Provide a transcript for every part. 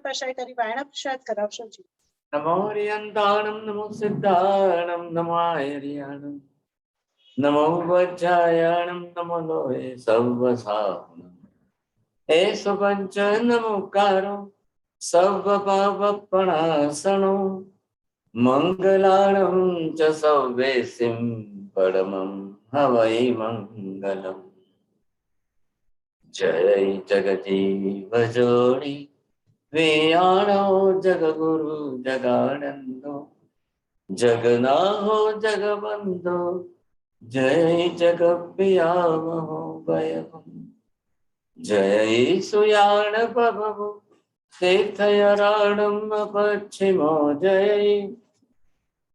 प्रसाद वायना प्रसाद करावशो जी। नमो हरियंताणं नमो सिद्धाणं नमो आयर्याणं नमो वज्रायणं नमो लोहे सर्वसाहुनं हे सुपंच नमोकारो सर्वपापप्रणाशनो मंगलाणं च सर्वेसिं परमं हवै मंगलम्। जय जगजीव जोड़ी वेयाणो जगगुरु जगानंदो जगनाहो जगबंधो जय जगप्रियामहो वयम्। जय सुयाण प्रभु तीर्थयराणम् पश्चिमो जय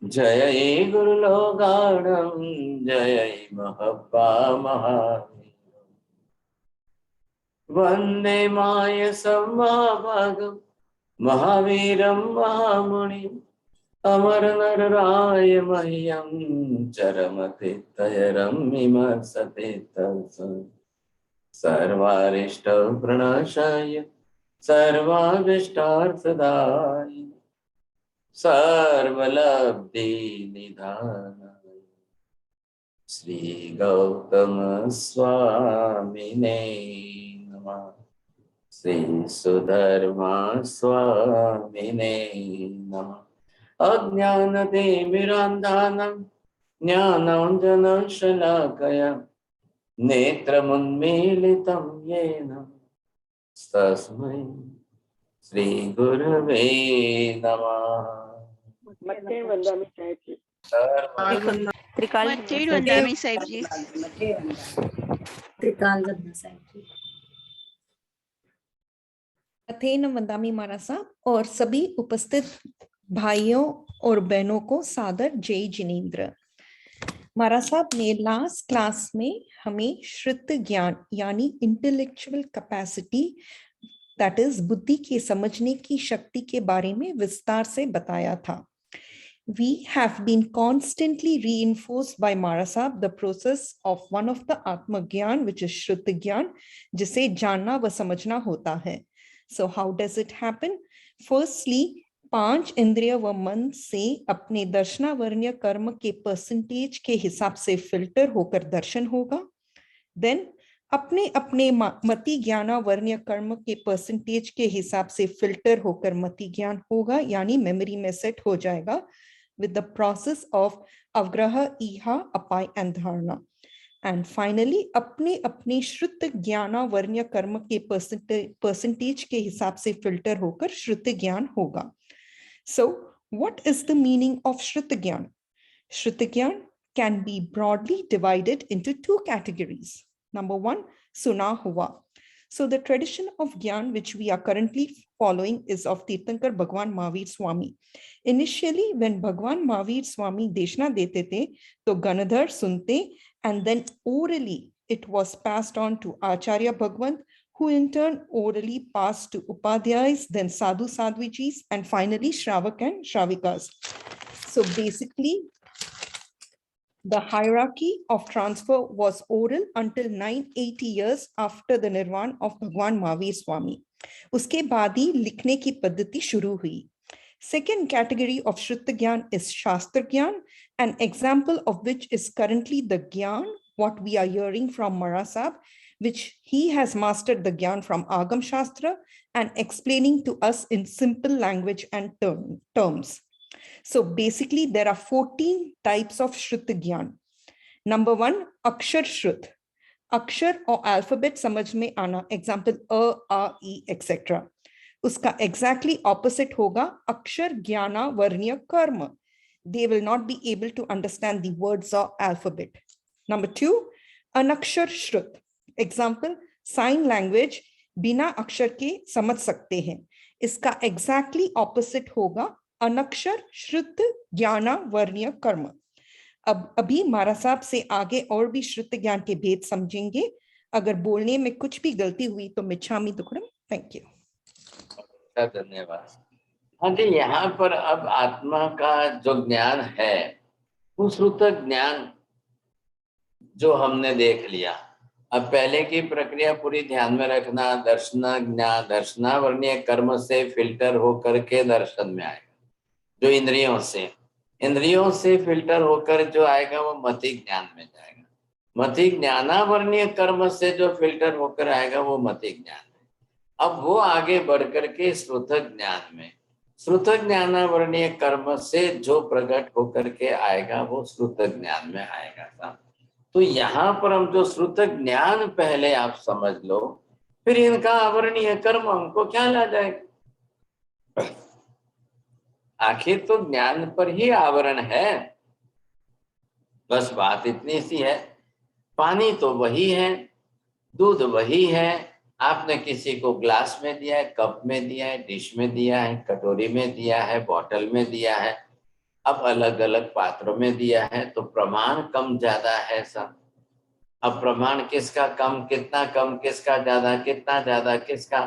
जय गुरुलोगाणम् जय महपा महा वंदे माय समाभागम् महावीरं महामुनिम् अमर नरराय मह्यं चरमतीर्थयरम्मिमर्सते सर्वारिष्ट प्रणाशाय सर्वाभिष्टार्थदाय सर्वलब्धि निधानाय श्री गौतम स्वामिने नमः। श्री सुधर्मा स्वामिने नमः। अज्ञानतिमिरान्धानां ज्ञानाञ्जनशलाकया नेत्रमुन्मीलितं येन तस्मै श्रीगुरवे नमः। मत्तेन वंदामि साहेब जी। त्रिकाल वंदामी साहेब जी। त्रिकाल वंदना साहेब जी। अथेन वंदामी महाराज साहब और सभी उपस्थित भाइयों और बहनों को सादर जय जिनेन्द्र। महाराज साहब ने लास्ट क्लास में हमें श्रुत ज्ञान यानी इंटेलेक्चुअल कैपेसिटी दैट इज बुद्धि के समझने की शक्ति के बारे में विस्तार से बताया था। We have been constantly reinforced by Maharaj Sahab the process of one of the Atma Gyan, which is Shruti Gyan, जिसे जानना व समझना होता है। So how does it happen? Firstly, 5 इंद्रिय व मन से अपने दर्शनावर्ण्य कर्म के परसेंटेज के हिसाब से फिल्टर होकर दर्शन होगा। Then अपने अपने मति ज्ञानावर्ण्य कर्म के परसेंटेज के हिसाब से फिल्टर होकर मति ज्ञान होगा, यानी मेमोरी में सेट हो जाएगा with the process of avgraha, iha, apai and dharana. And finally, अपने अपने श्रुत ज्ञाना वर्ण्य कर्म के परसेंटेज के हिसाब से फिल्टर होकर श्रुत ज्ञान होगा। So, what is the meaning of श्रुत ज्ञान? श्रुत ज्ञान can be broadly divided into 2 categories. Number 1, suna huwa. So the tradition of Gyan which we are currently following is of Tirthankar Bhagwan Mahavir Swami. Initially, when Bhagwan Mahavir Swami Deshna dete the, to Ganadhar sunte, and then orally it was passed on to Acharya Bhagwan, who in turn orally passed to Upadhyayas, then Sadhu Sadhvijis, and finally Shravak and Shravikas. So basically, the hierarchy of transfer was oral until 980 years after the Nirvana of Bhagwan Mahavir Swami. Uske baad hi likhne ki paddhati shuru hui. Second category of Shruta Gyan is Shastra Gyan, an example of which is currently the Gyan, what we are hearing from Maharaj Sahib, which he has mastered the Gyan from Agam Shastra and explaining to us in simple language and terms. So basically, there are 14 types of Shruta Gyan. Number 1, Akshar Shrut. Akshar or alphabet samajh mein aana. Example, A, A, E, etc. Uska exactly opposite hoga Akshar Jnana Varnya Karma. They will not be able to understand the words or alphabet. Number 2, Anakshar Shrut. Example, sign language बिना अक्षर के समझ सकते हैं. इसका exactly opposite होगा अनक्षर श्रुत ज्ञाना वर्ण्य कर्म. अब अभी महाराज साहब से आगे और भी श्रुत ज्ञान के भेद समझेंगे. अगर बोलने में कुछ भी गलती हुई तो मिच्छामि दुक्कडम. Thank you. धन्यवाद. हाँ जी, यहाँ पर अब आत्मा का जो ज्ञान है, वो श्रुत ज्ञान जो हमने देख लिया, अब पहले की प्रक्रिया पूरी ध्यान में रखना। दर्शनावर्णीय कर्म से फिल्टर होकर के दर्शन में आएगा, जो इंद्रियों से फिल्टर होकर जो आएगा वो मति ज्ञान में जाएगा। मति ज्ञानावर्णीय कर्म से जो फिल्टर होकर आएगा वो मति ज्ञान है। अब वो आगे बढ़ करके श्रुत ज्ञान में, श्रुत ज्ञानावर्णीय कर्म से जो प्रकट होकर के आएगा वो श्रुत ज्ञान में आएगा। तो यहाँ पर हम जो श्रुत ज्ञान पहले आप समझ लो, फिर इनका आवरणीय कर्म हमको क्या ला जाएगा। आखिर तो ज्ञान पर ही आवरण है। बस बात इतनी सी है, पानी तो वही है, दूध वही है। आपने किसी को ग्लास में दिया है, कप में दिया है, डिश में दिया है, कटोरी में दिया है, बॉटल में दिया है, अब अलग अलग पात्रों में दिया है, तो प्रमाण कम ज्यादा है सब। अब प्रमाण किसका कम, कितना कम, किसका ज्यादा, कितना ज्यादा, किसका।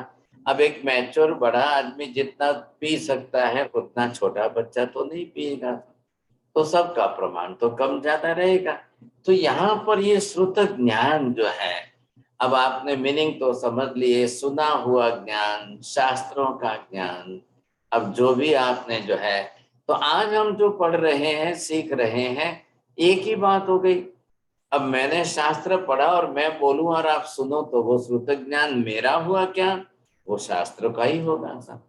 अब एक मैच्योर बड़ा आदमी जितना पी सकता है उतना छोटा बच्चा तो नहीं पिएगा, तो सबका प्रमाण तो कम ज्यादा रहेगा। तो यहाँ पर ये श्रुत ज्ञान जो है, अब आपने मीनिंग तो समझ लिए, सुना हुआ ज्ञान, शास्त्रों का ज्ञान। अब जो भी आपने जो है, तो आज हम जो पढ़ रहे हैं, सीख रहे हैं, एक ही बात हो गई। अब मैंने शास्त्र पढ़ा और मैं बोलूं और आप सुनो, तो वो श्रुत ज्ञान मेरा हुआ क्या, वो शास्त्र का ही होगा।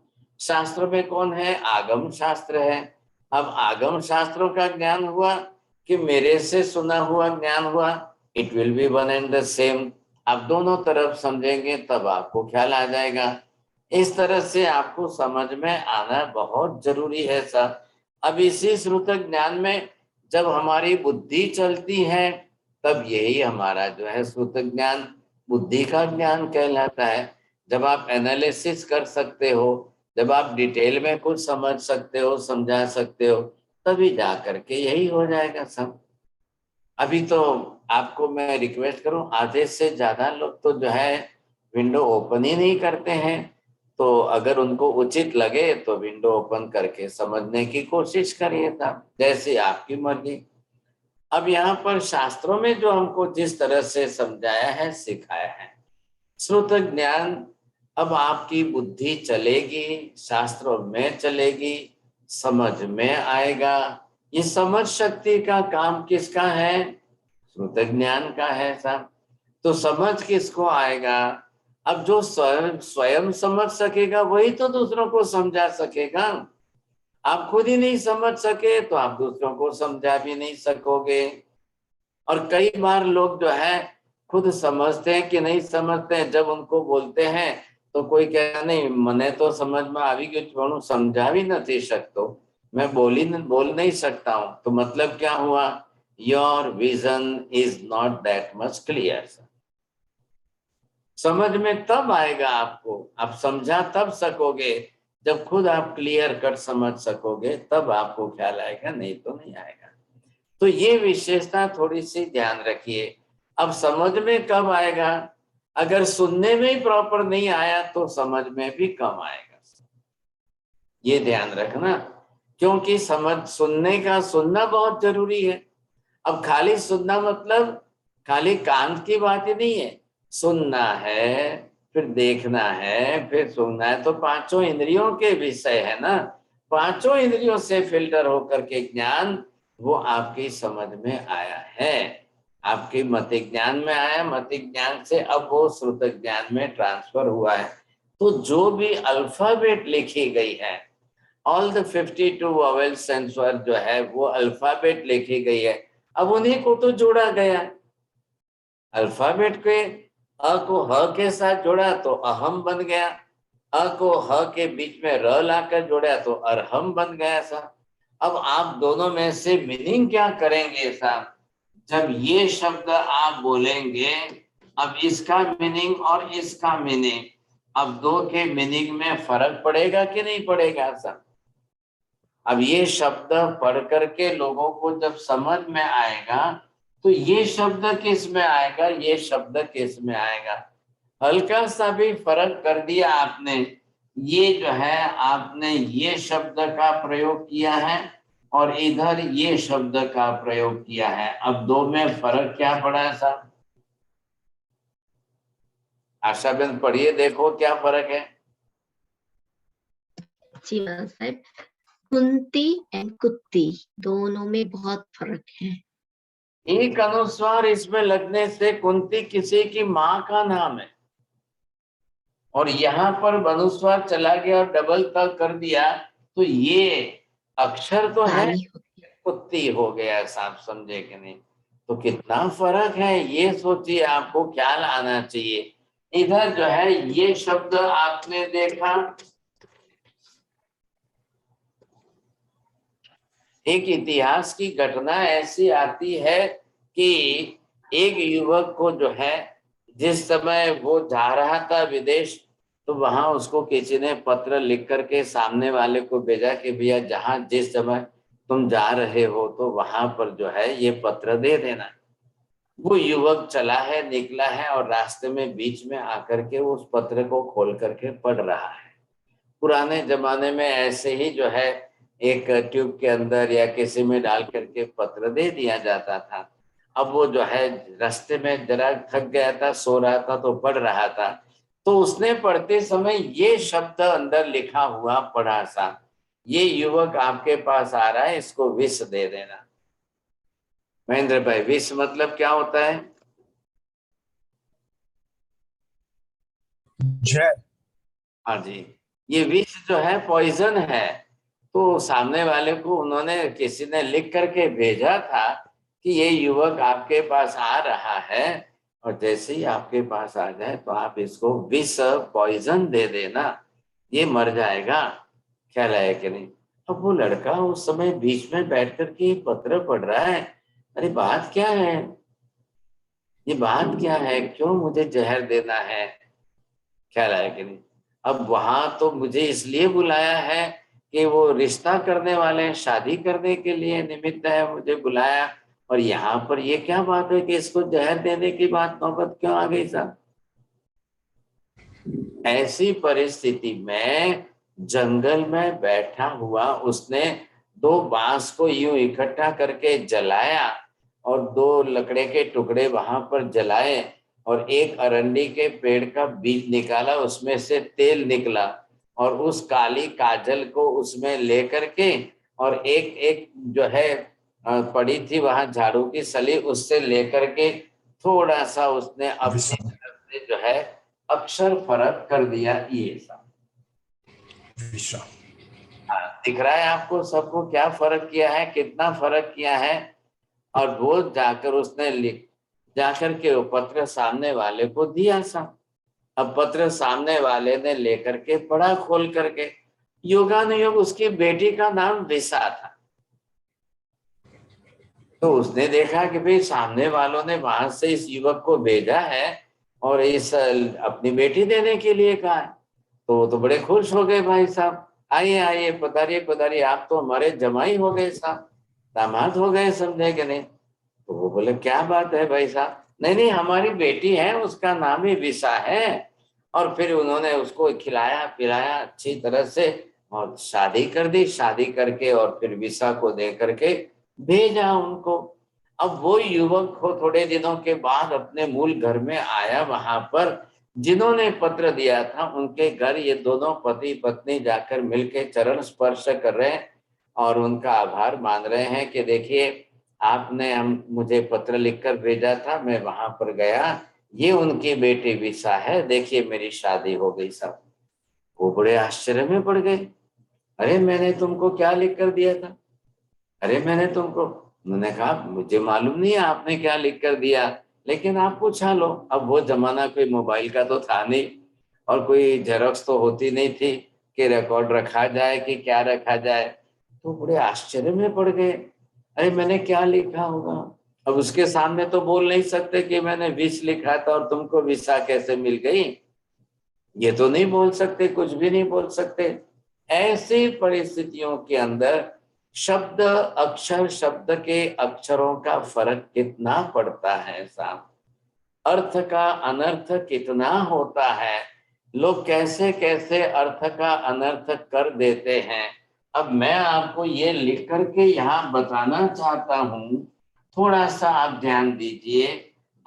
शास्त्र में कौन है, आगम शास्त्र है। अब आगम शास्त्रों का ज्ञान हुआ कि मेरे से सुना हुआ ज्ञान हुआ, it will be one and the same. आप दोनों तरफ समझेंगे तब आपको ख्याल आ जाएगा। इस तरह से आपको समझ में आना बहुत जरूरी है सर। अब इसी श्रुत ज्ञान में जब हमारी बुद्धि चलती है, तब यही हमारा जो है श्रुत ज्ञान बुद्धि का ज्ञान कहलाता है। जब आप एनालिसिस कर सकते हो, जब आप डिटेल में कुछ समझ सकते हो, समझा सकते हो, तभी जा करके यही हो जाएगा सब। अभी तो आपको मैं रिक्वेस्ट करूं, आधे से ज्यादा लोग तो जो है विंडो ओपन ही नहीं करते हैं। तो अगर उनको उचित लगे तो विंडो ओपन करके समझने की कोशिश करिए साहब, जैसे आपकी मर्जी। अब यहाँ पर शास्त्रों में जो हमको जिस तरह से समझाया है, सिखाया है, श्रुत ज्ञान, अब आपकी बुद्धि चलेगी, शास्त्रों में चलेगी, समझ में आएगा। ये समझ शक्ति का काम किसका है, श्रुत ज्ञान का है साहब। तो समझ किसको आएगा, अब जो स्वयं समझ सकेगा वही तो दूसरों को समझा सकेगा। आप खुद ही नहीं समझ सके तो आप दूसरों को समझा भी नहीं सकोगे। और कई बार लोग जो है खुद समझते हैं कि नहीं समझते हैं, जब उनको बोलते हैं तो कोई कहता नहीं, मने तो समझ में आवी गયું, समझा भी नहीं सकते, मैं बोल नहीं सकता हूं। तो मतलब क्या हुआ, your vision is not that much clear. समझ में तब आएगा आपको, आप समझा तब सकोगे, जब खुद आप क्लियर कट समझ सकोगे तब आपको ख्याल आएगा, नहीं तो नहीं आएगा। तो ये विशेषता थोड़ी सी ध्यान रखिए। अब समझ में कब आएगा, अगर सुनने में ही प्रॉपर नहीं आया तो समझ में भी कम आएगा, ये ध्यान रखना। क्योंकि सुनना बहुत जरूरी है। अब खाली सुनना मतलब खाली कान की बात ही नहीं है, सुनना है, फिर देखना है, फिर सुनना है, तो पांचों इंद्रियों के विषय है ना। पांचों इंद्रियों से फिल्टर होकर के ज्ञान वो आपकी समझ में आया है, आपकी मति ज्ञान में आया, मति ज्ञान से अब वो श्रुत ज्ञान में ट्रांसफर हुआ है। तो जो भी अल्फाबेट लिखी गई है, ऑल द 52 वोवेल्स एंड स्वर जो है वो अल्फाबेट लिखी गई है, अब उन्हीं को तो जोड़ा गया। अल्फाबेट के अ को ह के साथ जोड़ा तो अहम बन गया, अ को ह के बीच में र लाकर जोड़ा तो अरहम बन गया साहब। अब आप दोनों में से मीनिंग क्या करेंगे साहब, जब ये शब्द आप बोलेंगे, अब इसका मीनिंग और इसका मीनिंग, अब दो के मीनिंग में फर्क पड़ेगा कि नहीं पड़ेगा साहब। अब ये शब्द पढ़ करके लोगों को जब समझ में आएगा तो ये शब्द किस में आएगा, ये शब्द किस में आएगा, हल्का सा भी फर्क कर दिया आपने, ये जो है आपने ये शब्द का प्रयोग किया है और इधर ये शब्द का प्रयोग किया है, अब दो में फर्क क्या पड़ा साहब। आशाबेन पढ़िए, देखो क्या फर्क है। जी महाराज साहब, कुंती एंड कुत्ती दोनों में बहुत फर्क है। एक अनुस्वार इसमें लगने से कुंती किसी की माँ का नाम है, और यहाँ पर अनुस्वार चला गया और डबल तक कर दिया, तो ये अक्षर तो है, ताली होती है। कुत्ती हो गया। साहब समझे कि नहीं? तो कितना फर्क है ये सोचिए, आपको ख्याल आना चाहिए। इधर जो है ये शब्द आपने देखा, एक इतिहास की घटना ऐसी आती है कि एक युवक को जो है, जिस समय वो जा रहा था विदेश, तो वहां उसको किसी ने पत्र लिख करके सामने वाले को भेजा कि भैया जहां जिस समय तुम जा रहे हो तो वहां पर जो है ये पत्र दे देना। वो युवक चला है, निकला है, और रास्ते में बीच में आकर के उस पत्र को खोल करके पढ़ रहा है। पुराने जमाने में ऐसे ही जो है एक ट्यूब के अंदर या किसी में डाल करके पत्र दे दिया जाता था। अब वो जो है रास्ते में जरा थक गया था, सो रहा था, तो पढ़ रहा था, तो उसने पढ़ते समय ये शब्द अंदर लिखा हुआ पढ़ा सा, ये युवक आपके पास आ रहा है, इसको विष दे देना। महेंद्र भाई, विष मतलब क्या होता है? जय। हाँ जी, ये विष जो है पॉइजन है। तो सामने वाले को उन्होंने किसी ने लिख करके भेजा था कि ये युवक आपके पास आ रहा है, और जैसे ही आपके पास आ जाए तो आप इसको विष पॉइजन दे देना, ये मर जाएगा। ख्याल आया कि नहीं? अब वो लड़का उस समय बीच में बैठ करके पत्र पढ़ रहा है, अरे बात क्या है, ये बात क्या है, क्यों मुझे जहर देना है? ख्याल आया कि नहीं? अब वहां तो मुझे इसलिए बुलाया है कि वो रिश्ता करने वाले हैं, शादी करने के लिए निमित्त है, मुझे बुलाया, और यहाँ पर ये क्या बात है कि इसको जहर देने की बात नौबत क्यों आ गई साहब? ऐसी परिस्थिति में जंगल में बैठा हुआ उसने 2 बांस को यूं इकट्ठा करके जलाया, और 2 लकड़े के टुकड़े वहां पर जलाए, और एक अरंडी के पेड़ का बीज निकाला, उसमें से तेल निकला, और उस काली काजल को उसमें लेकर के, और एक एक जो है पड़ी थी वहां झाड़ू की सली, उससे लेकर के थोड़ा सा उसने अपनी तरफ से जो है अक्षर फर्क कर दिया। ये सब दिख रहा है आपको सबको क्या फर्क किया है, कितना फर्क किया है? और वो जाकर उसने लिख जाकर के वो पत्र सामने वाले को दिया सा। अब पत्र सामने वाले ने लेकर के पढ़ा खोल करके, योगानुयोग उसकी बेटी का नाम विसा था। तो उसने देखा कि भाई सामने वालों ने वहां से इस युवक को भेजा है और इस अपनी बेटी देने के लिए कहा है, तो वो तो बड़े खुश हो गए। भाई साहब आइए आइए, पधारिए पधारिए, आप तो हमारे जमाई हो गए साहब, दामाद हो गए, समझे कि नहीं? तो वो बोले क्या बात है भाई साहब? नहीं नहीं, हमारी बेटी है, उसका नाम ही विसा है। और फिर उन्होंने उसको खिलाया पिलाया अच्छी तरह से और शादी कर दी। शादी करके और फिर विसा को दे करके भेजा उनको। अब वो युवक को थोड़े दिनों के बाद अपने मूल घर में आया, वहां पर जिन्होंने पत्र दिया था उनके घर ये दोनों पति पत्नी जाकर मिलके चरण स्पर्श कर रहे हैं और उनका आभार मान रहे हैं कि देखिए आपने मुझे पत्र लिखकर भेजा था, मैं वहां पर गया, ये उनकी बेटी विसा है, देखिए मेरी शादी हो गई। सब वो बड़े आश्चर्य में पड़ गए, अरे मैंने तुमको क्या लिख कर दिया था? अरे मैंने तुमको, उन्होंने कहा मुझे मालूम नहीं है आपने क्या लिख कर दिया, लेकिन आप पूछा लो। अब वो जमाना कोई मोबाइल का तो था नहीं और कोई जेरोक्स तो होती नहीं थी कि रिकॉर्ड रखा जाए कि क्या रखा जाए। तो बड़े आश्चर्य में पड़ गए, अरे मैंने क्या लिखा होगा? अब उसके सामने तो बोल नहीं सकते कि मैंने विष लिखा था और तुमको विसा कैसे मिल गई, ये तो नहीं बोल सकते, कुछ भी नहीं बोल सकते। ऐसी परिस्थितियों के अंदर शब्द अक्षर, शब्द के अक्षरों का फर्क कितना पड़ता है साहब, अर्थ का अनर्थ कितना होता है, लोग कैसे कैसे अर्थ का अनर्थ कर देते हैं। अब मैं आपको ये लिख करके यहाँ बताना चाहता हूँ, थोड़ा सा आप ध्यान दीजिए।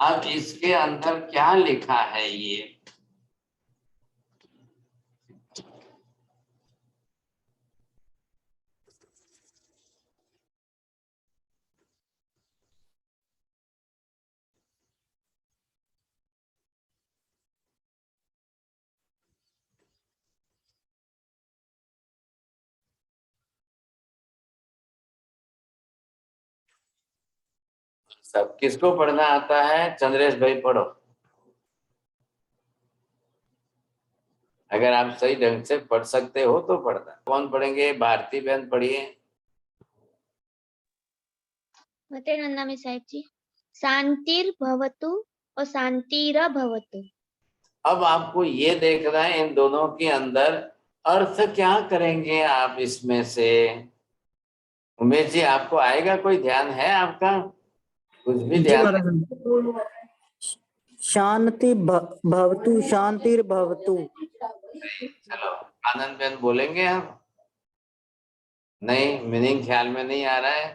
अब इसके अंदर क्या लिखा है, ये सब किसको पढ़ना आता है? चंद्रेश भाई पढ़ो। अगर आप सही ढंग से पढ़ सकते हो तो पढ़ना। कौन पढ़ेंगे? भारती बहन पढ़िए। मते नंदामि साहेब जी, शांतिर भवतु और शांतिर भवतु। अब आपको ये देखना है इन दोनों के अंदर अर्थ क्या करेंगे आप इसमें से। उमेश जी आपको आएगा? कोई ध्यान है आपका? कुछ भी जी ध्यान? महाराज। शांति भवतु, शांतिर्भवतु। चलो आनंद बहन बोलेंगे आप? नहीं, मीनिंग ख्याल में नहीं आ रहा है।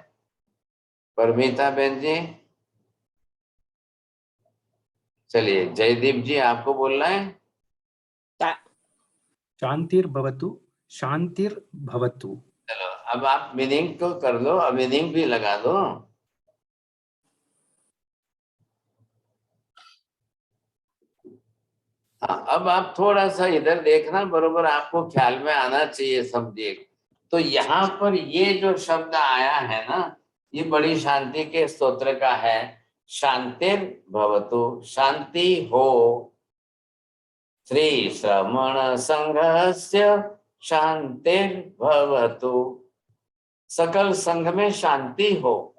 परमीता बहन जी, चलिए जयदीप जी आपको बोलना है। शांतिर्भवतु, शांतिर्भवतु। चलो अब आप मीनिंग को कर लो, अब मीनिंग भी लगा दो। हाँ, अब आप थोड़ा सा इधर देखना, बरोबर आपको ख्याल में आना चाहिए, समझिए। तो यहाँ पर ये जो शब्द आया है ना, ये बड़ी शांति के स्तोत्र का है। शांतिर भवतु, शांति हो। श्री श्रमण संघस्य शांतिर भवतु, सकल संघ में शांति हो।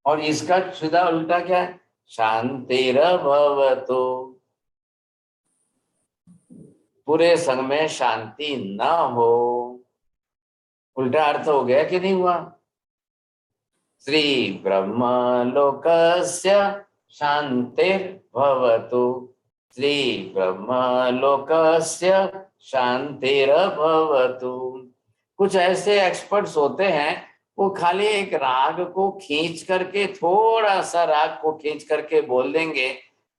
और इसका सीधा उल्टा क्या है? शांतिर भवतु, पूरे संघ में शांति न हो। उल्टा अर्थ हो गया कि नहीं हुआ? श्री ब्रह्म लोकस्य शांतिर भवतु, श्री ब्रह्म लोकस्य शांतिर भवतु। कुछ ऐसे एक्सपर्ट्स होते हैं, वो खाली एक राग को खींच करके, थोड़ा सा राग को खींच करके बोल देंगे,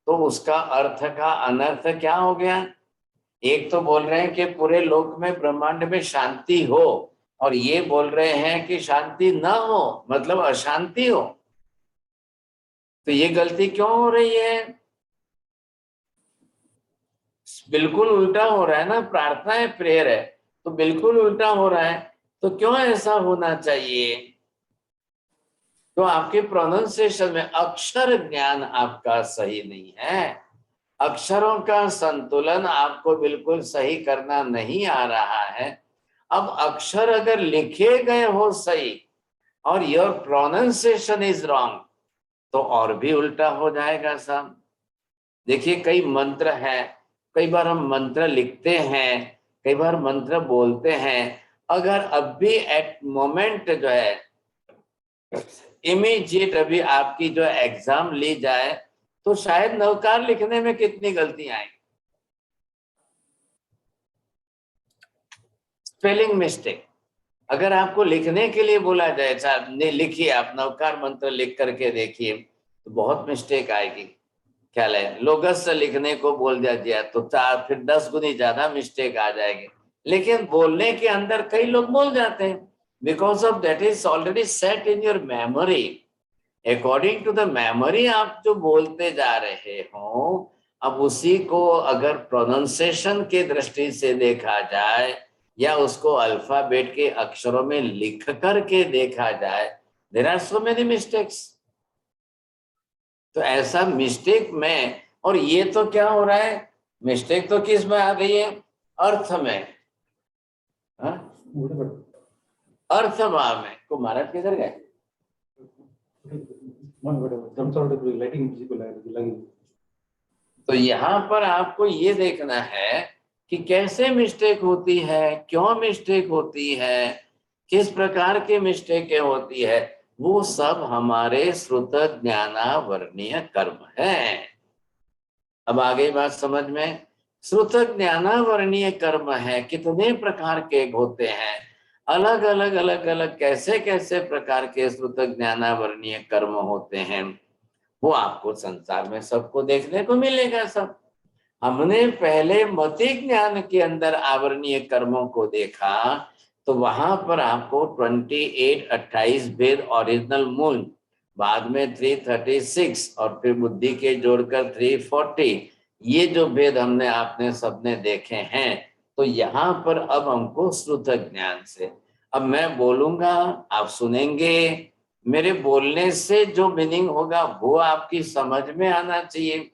तो उसका अर्थ का अनर्थ क्या हो गया? एक तो बोल रहे हैं कि पूरे लोक में, ब्रह्मांड में शांति हो, और ये बोल रहे हैं कि शांति न हो, मतलब अशांति हो। तो ये गलती क्यों हो रही है? बिल्कुल उल्टा हो रहा है ना। प्रार्थना है, प्रेयर है, तो बिल्कुल उल्टा हो रहा है। तो क्यों ऐसा होना चाहिए? तो आपके प्रोनाउंसिएशन में अक्षर ज्ञान आपका सही नहीं है। अक्षरों का संतुलन आपको बिल्कुल सही करना नहीं आ रहा है। अब अक्षर अगर लिखे गए हो सही और योर प्रोनाउंसिएशन इज रॉन्ग, तो और भी उल्टा हो जाएगा सब। देखिए कई मंत्र है, कई बार हम मंत्र लिखते हैं, कई बार मंत्र बोलते हैं। अगर अब भी एट मोमेंट जो है, इमीडिएट अभी आपकी जो एग्जाम ली जाए, तो शायद नवकार लिखने में कितनी गलतियां आएंगी। Spelling mistake. अगर आपको लिखने के लिए बोला जाए, नहीं लिखिए आप नवकार मंत्र लिख करके देखिए, तो बहुत मिस्टेक आएगी। ख्याल है? लोगस से लिखने को बोल दिया तो फिर 10 गुनी ज्यादा मिस्टेक आ जाएगी। लेकिन बोलने के अंदर कई लोग बोल जाते हैं, because of that is already set in your memory. According to the memory आप जो बोलते जा रहे हो, अब उसी को अगर प्रोनाउंसिएशन के दृष्टि से देखा जाए, या उसको अल्फाबेट के अक्षरों में लिख करके देखा जाए, there are so many mistakes. तो ऐसा मिस्टेक में, और ये तो क्या हो रहा है, मिस्टेक तो किस में आ गई है? अर्थ में। अर्थ भाव में। को महाराज किधर गए? तो यहाँ पर आपको ये देखना है कि कैसे मिस्टेक होती है, क्यों मिस्टेक होती है, किस प्रकार के मिस्टेक होती है। वो सब हमारे श्रुत ज्ञानावर्णीय कर्म है। अब आगे बात समझ में। श्रुत ज्ञानावर्णीय कर्म है, कितने प्रकार के होते हैं, अलग अलग अलग अलग कैसे कैसे प्रकार के श्रुत ज्ञानावर्णीय कर्म होते हैं, वो आपको संसार में सबको देखने को मिलेगा। सब हमने पहले मति ज्ञान के अंदर आवरणीय कर्मों को देखा, तो वहां पर आपको 28 भेद ओरिजिनल मूल, बाद में 336, और फिर बुद्धि के जोड़कर 340, ये जो भेद हमने आपने सबने देखे हैं। तो यहाँ पर अब हमको श्रुत ज्ञान से, अब मैं बोलूंगा, आप सुनेंगे, मेरे बोलने से जो मीनिंग होगा वो आपकी समझ में आना चाहिए।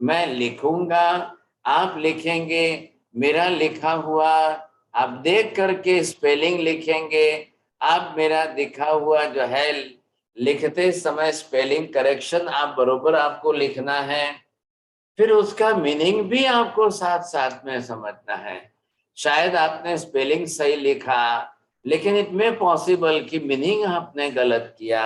मैं लिखूंगा, आप लिखेंगे, मेरा लिखा हुआ आप देख करके स्पेलिंग लिखेंगे, आप मेरा दिखा हुआ जो है लिखते समय स्पेलिंग करेक्शन आप बरोबर आपको लिखना है, फिर उसका मीनिंग भी आपको साथ साथ में समझना है। शायद आपने स्पेलिंग सही लिखा, लेकिन इट मे पॉसिबल कि मीनिंग आपने गलत किया,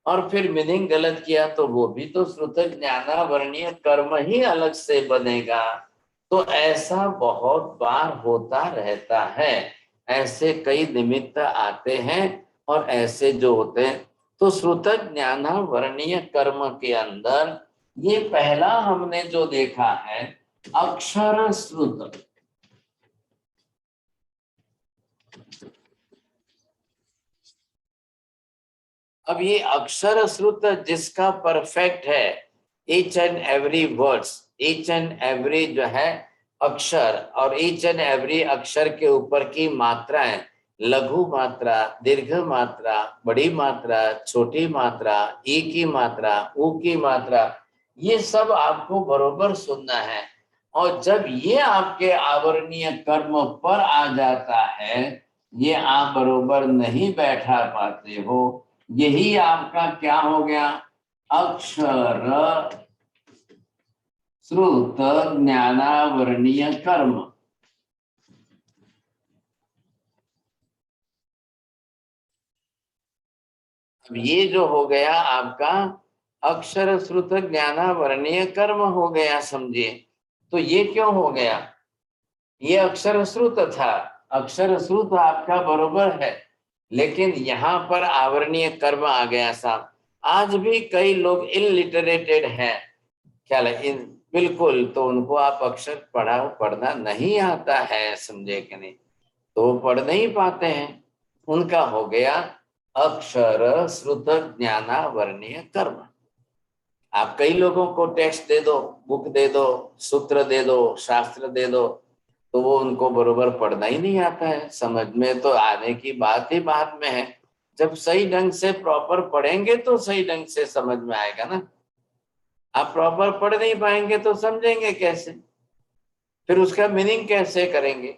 और फिर मीनिंग गलत किया तो वो भी तो श्रुत ज्ञानावरणीय कर्म ही अलग से बनेगा। तो ऐसा बहुत बार होता रहता है, ऐसे कई निमित्त आते हैं और ऐसे जो होते हैं। तो श्रुत ज्ञानावरणीय कर्म के अंदर ये पहला हमने जो देखा है अक्षर श्रुत। अब ये अक्षर श्रुत जिसका परफेक्ट है, each and every words, each and every जो है अक्षर, और ईच एंड एवरी अक्षर के ऊपर की मात्राएं, लघु मात्रा, दीर्घ मात्रा, बड़ी मात्रा, छोटी मात्रा, ई की मात्रा, ऊ की मात्रा, ये सब आपको बरोबर सुनना है। और जब ये आपके आवरणीय कर्म पर आ जाता है, ये आप बरोबर नहीं बैठा पाते हो, यही आपका क्या हो गया, अक्षर श्रुत ज्ञानावरणीय कर्म। अब ये जो हो गया आपका अक्षर श्रुत ज्ञानावरणीय कर्म हो गया, समझिए। तो ये क्यों हो गया, ये अक्षर श्रुत था, अक्षर श्रुत आपका बरोबर है, लेकिन यहाँ पर आवरणीय कर्म आ गया साहब। आज भी कई लोग इलिटरेटेड हैं, ख्याल है इन बिल्कुल, तो उनको आप अक्षर पढ़ना नहीं आता है, समझे कि नहीं, तो वो पढ़ नहीं पाते हैं, उनका हो गया अक्षर श्रुत ज्ञानावरणीय कर्म। आप कई लोगों को टेक्स्ट दे दो, बुक दे दो, सूत्र दे दो, शास्त्र दे दो, तो वो उनको बरोबर पढ़ना ही नहीं आता है। समझ में तो आने की बात ही बाद में है, जब सही ढंग से प्रॉपर पढ़ेंगे तो सही ढंग से समझ में आएगा ना। आप प्रॉपर पढ़ नहीं पाएंगे तो समझेंगे कैसे, फिर उसका मीनिंग कैसे करेंगे।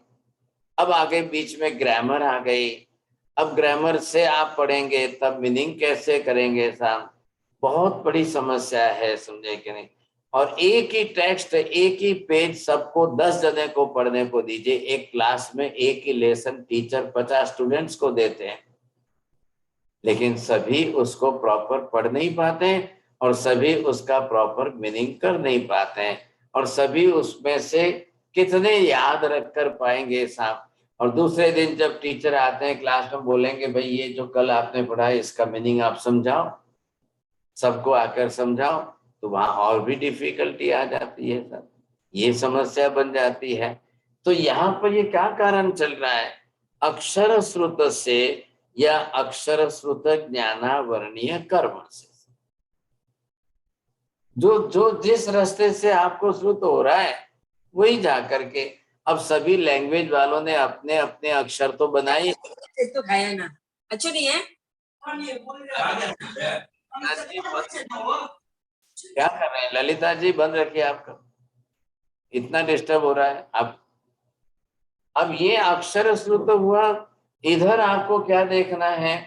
अब आगे बीच में ग्रामर आ गई, अब ग्रामर से आप पढ़ेंगे तब मीनिंग कैसे करेंगे साहब, बहुत बड़ी समस्या है, समझे कि नहीं। और एक ही टेक्स्ट, एक ही पेज सबको 10 जने को पढ़ने को दीजिए, एक क्लास में एक ही लेसन टीचर 50 स्टूडेंट्स को देते हैं, लेकिन सभी उसको प्रॉपर पढ़ नहीं पाते हैं, और सभी उसका प्रॉपर मीनिंग कर नहीं पाते हैं, और सभी उसमें से कितने याद रख कर पाएंगे साहब। और दूसरे दिन जब टीचर आते हैं क्लास में, बोलेंगे भाई ये जो कल आपने पढ़ा है इसका मीनिंग आप समझाओ, सबको आकर समझाओ, तो वहां और भी डिफिकल्टी आ जाती है सर, ये समस्या बन जाती है। तो यहाँ पर ये क्या कारण चल रहा है, अक्षर श्रुत से या अक्षर श्रुत ज्ञानावरणीय कर्म से, जो जिस रास्ते से आपको श्रुत हो रहा है वही जा करके। अब सभी लैंग्वेज वालों ने अपने अपने अक्षर तो बनाए, तो खाया ना अच्छा नहीं है। क्या कर रहे हैं ललिता जी, बंद रखिए, आपका इतना डिस्टर्ब हो रहा है। अब ये अक्षर श्रुत हुआ, इधर आपको क्या देखना है,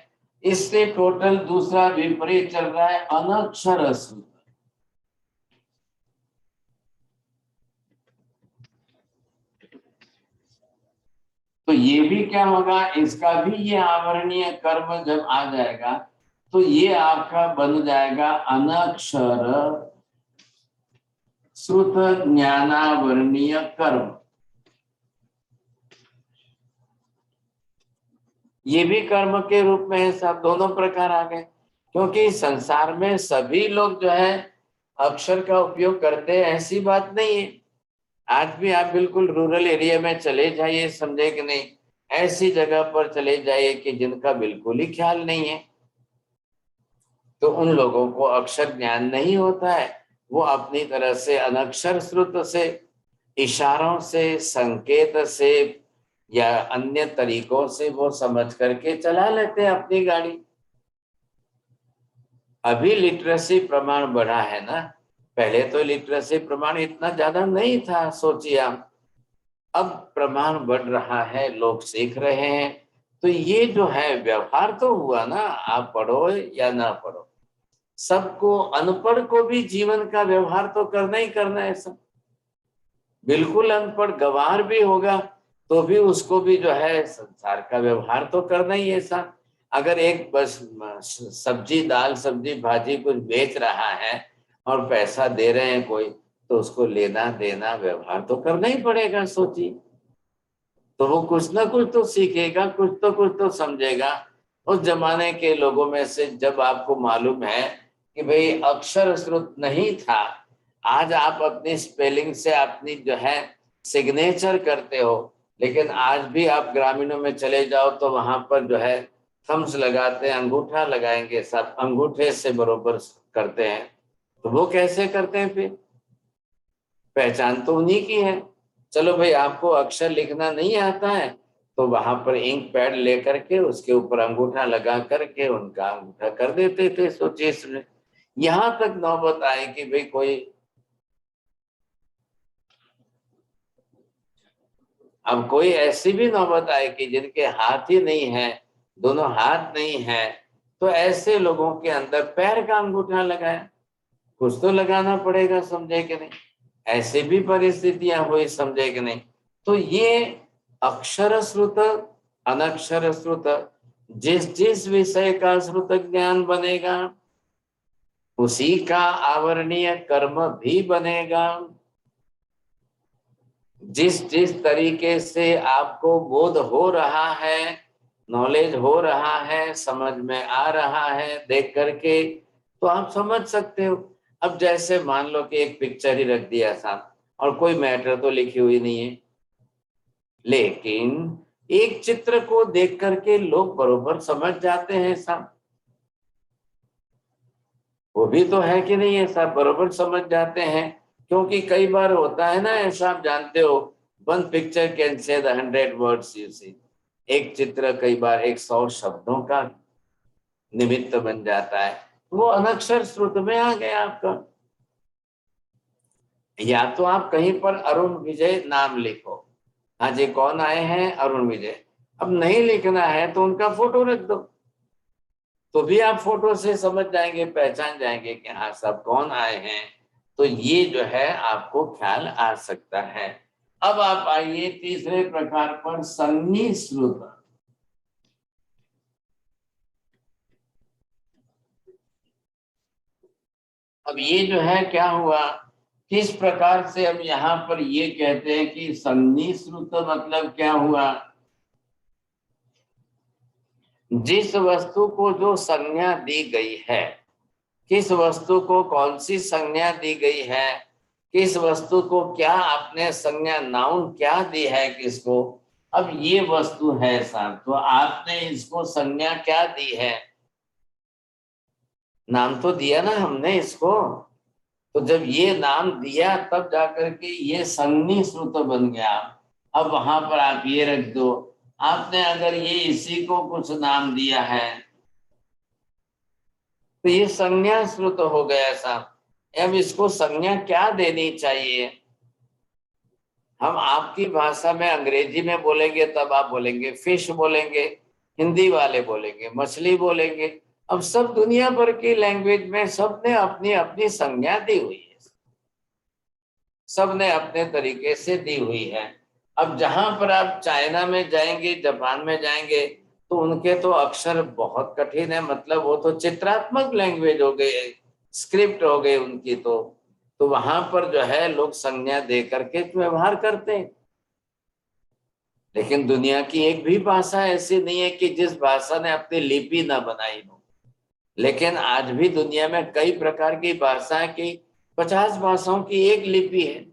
इससे टोटल दूसरा विपरीत चल रहा है, अनक्षर श्रुत। तो ये भी क्या होगा, इसका भी ये आवरणीय कर्म जब आ जाएगा तो ये आपका बन जाएगा अनक्षर श्रुत ज्ञानावरणीय कर्म। ये भी कर्म के रूप में है, सब दोनों प्रकार आ गए, क्योंकि संसार में सभी लोग जो है अक्षर का उपयोग करते हैं, ऐसी बात नहीं है। आज भी आप बिल्कुल रूरल एरिया में चले जाइए, समझे कि नहीं, ऐसी जगह पर चले जाइए कि जिनका बिल्कुल ही ख्याल नहीं है, तो उन लोगों को अक्षर ज्ञान नहीं होता है, वो अपनी तरह से अनक्षर श्रुत से, इशारों से, संकेत से या अन्य तरीकों से वो समझ करके चला लेते हैं अपनी गाड़ी। अभी लिटरेसी प्रमाण बढ़ा है ना, पहले तो लिटरेसी प्रमाण इतना ज्यादा नहीं था, सोचिए आप। अब प्रमाण बढ़ रहा है, लोग सीख रहे हैं। तो ये जो है व्यवहार तो हुआ ना, आप पढ़ो या ना पढ़ो, सबको, अनपढ़ को भी जीवन का व्यवहार तो करना ही करना है सब। बिल्कुल अनपढ़ गंवार भी होगा तो भी उसको भी जो है संसार का व्यवहार तो करना ही ऐसा। अगर एक बस सब्जी, दाल, सब्जी, भाजी कुछ बेच रहा है और पैसा दे रहे हैं कोई, तो उसको लेना देना व्यवहार तो करना ही पड़ेगा, सोचिए। तो वो कुछ ना कुछ तो सीखेगा, कुछ तो समझेगा। उस जमाने के लोगों में से जब आपको मालूम है कि भाई अक्षर श्रुत नहीं था, आज आप अपनी स्पेलिंग से अपनी जो है सिग्नेचर करते हो, लेकिन आज भी आप ग्रामीणों में चले जाओ तो वहां पर जो है थम्स लगाते हैं, अंगूठा लगाएंगे, सब अंगूठे से बरोबर करते हैं। तो वो कैसे करते हैं फिर? पहचान तो उन्हीं की है। चलो भाई, आपको अक्षर लिखना नहीं आता है तो वहां पर इंक पैड लेकर के उसके ऊपर अंगूठा लगा करके उनका अंगूठा कर देते थे। सोचिए, यहां तक नौबत आए कि भाई कोई, अब कोई ऐसी भी नौबत आए कि जिनके हाथ ही नहीं है, दोनों हाथ नहीं है, तो ऐसे लोगों के अंदर पैर का अंगूठा लगाया। कुछ तो लगाना पड़ेगा, समझे कि नहीं? ऐसे भी परिस्थितियां हुई, समझे कि नहीं? तो ये अक्षर श्रुत, अनक्षर श्रुत, जिस जिस विषय का श्रुत ज्ञान बनेगा उसी का आवरणीय कर्म भी बनेगा। जिस जिस तरीके से आपको बोध हो रहा है, नॉलेज हो रहा है, समझ में आ रहा है देख करके, तो आप समझ सकते हो। अब जैसे मान लो कि एक पिक्चर ही रख दिया साहब और कोई मैटर तो लिखी हुई नहीं है, लेकिन एक चित्र को देख करके लोग बरोबर समझ जाते हैं साहब। वो भी तो है कि नहीं है साहब, बरोबर समझ जाते हैं। क्योंकि कई बार होता है ना ऐसा, आप जानते हो, one picture can say 100 words, you see. एक चित्र कई बार 100 शब्दों का निमित्त बन जाता है। वो अनक्षर श्रुत में आ गया आपका। या तो आप कहीं पर अरुण विजय नाम लिखो, हाँ जी कौन आए हैं, अरुण विजय। अब नहीं लिखना है तो उनका फोटो रख दो, तो भी आप फोटो से समझ जाएंगे, पहचान जाएंगे कि हाँ सब कौन आए हैं। तो ये जो है आपको ख्याल आ सकता है। अब आप आइए तीसरे प्रकार पर, संज्ञी श्रुत। अब ये जो है क्या हुआ, किस प्रकार से हम यहाँ पर ये कहते हैं कि संज्ञी श्रुत मतलब क्या हुआ? जिस वस्तु को जो संज्ञा दी गई है, किस वस्तु को कौन सी संज्ञा दी गई है, किस वस्तु को क्या आपने संज्ञा, नाउन क्या दी है किसको। अब ये वस्तु है साहब, तो आपने इसको संज्ञा क्या दी है? नाम तो दिया ना हमने इसको। तो जब ये नाम दिया तब जाकर के ये संज्ञी श्रुत बन गया। अब वहां पर आप ये रख दो, आपने अगर ये इसी को कुछ नाम दिया है तो ये संज्ञा श्रुत हो गया साहब। अब इसको संज्ञा क्या देनी चाहिए? हम आपकी भाषा में, अंग्रेजी में बोलेंगे तब आप बोलेंगे फिश बोलेंगे, हिंदी वाले बोलेंगे मछली बोलेंगे। अब सब दुनिया भर की लैंग्वेज में सबने अपनी अपनी संज्ञा दी हुई है, सबने अपने तरीके से दी हुई है। अब जहां पर आप चाइना में जाएंगे, जापान में जाएंगे, तो उनके तो अक्षर बहुत कठिन है, मतलब वो तो चित्रात्मक लैंग्वेज हो गई, स्क्रिप्ट हो गई उनकी। तो वहां पर जो है लोग संज्ञा दे करके व्यवहार करते हैं। लेकिन दुनिया की एक भी भाषा ऐसी नहीं है कि जिस भाषा ने अपनी लिपि ना बनाई हो। लेकिन आज भी दुनिया में कई प्रकार की भाषा की, 50 भाषाओं की एक लिपि है।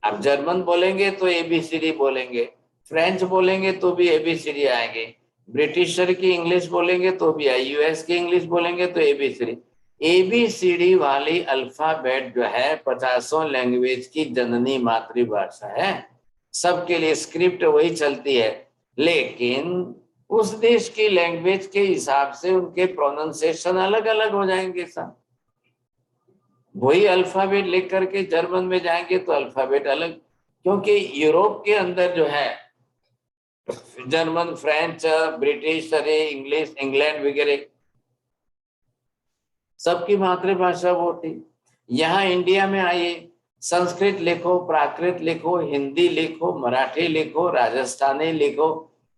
आप जर्मन बोलेंगे तो एबीसीडी बोलेंगे, फ्रेंच बोलेंगे तो भी एबीसीडी आएंगे, ब्रिटिशर की इंग्लिश बोलेंगे तो भी आई, यूएस की इंग्लिश बोलेंगे तो एबीसीडी। एबीसीडी वाली अल्फाबेट जो है 50 लैंग्वेज की जननी मातृभाषा है, सबके लिए स्क्रिप्ट वही चलती है। लेकिन उस देश की लैंग्वेज के हिसाब से उनके प्रोनाउंसिएशन अलग अलग हो जाएंगे साहब। वही अल्फाबेट लिख करके जर्मन में जाएंगे तो अल्फाबेट अलग, क्योंकि यूरोप के अंदर जो है जर्मन, फ्रेंच, ब्रिटिश, अरे इंग्लिश, इंग्लैंड वगैरह सबकी मातृभाषा वो थी। यहाँ इंडिया में आइए, संस्कृत लिखो, प्राकृत लिखो, हिंदी लिखो, मराठी लिखो, राजस्थानी लिखो,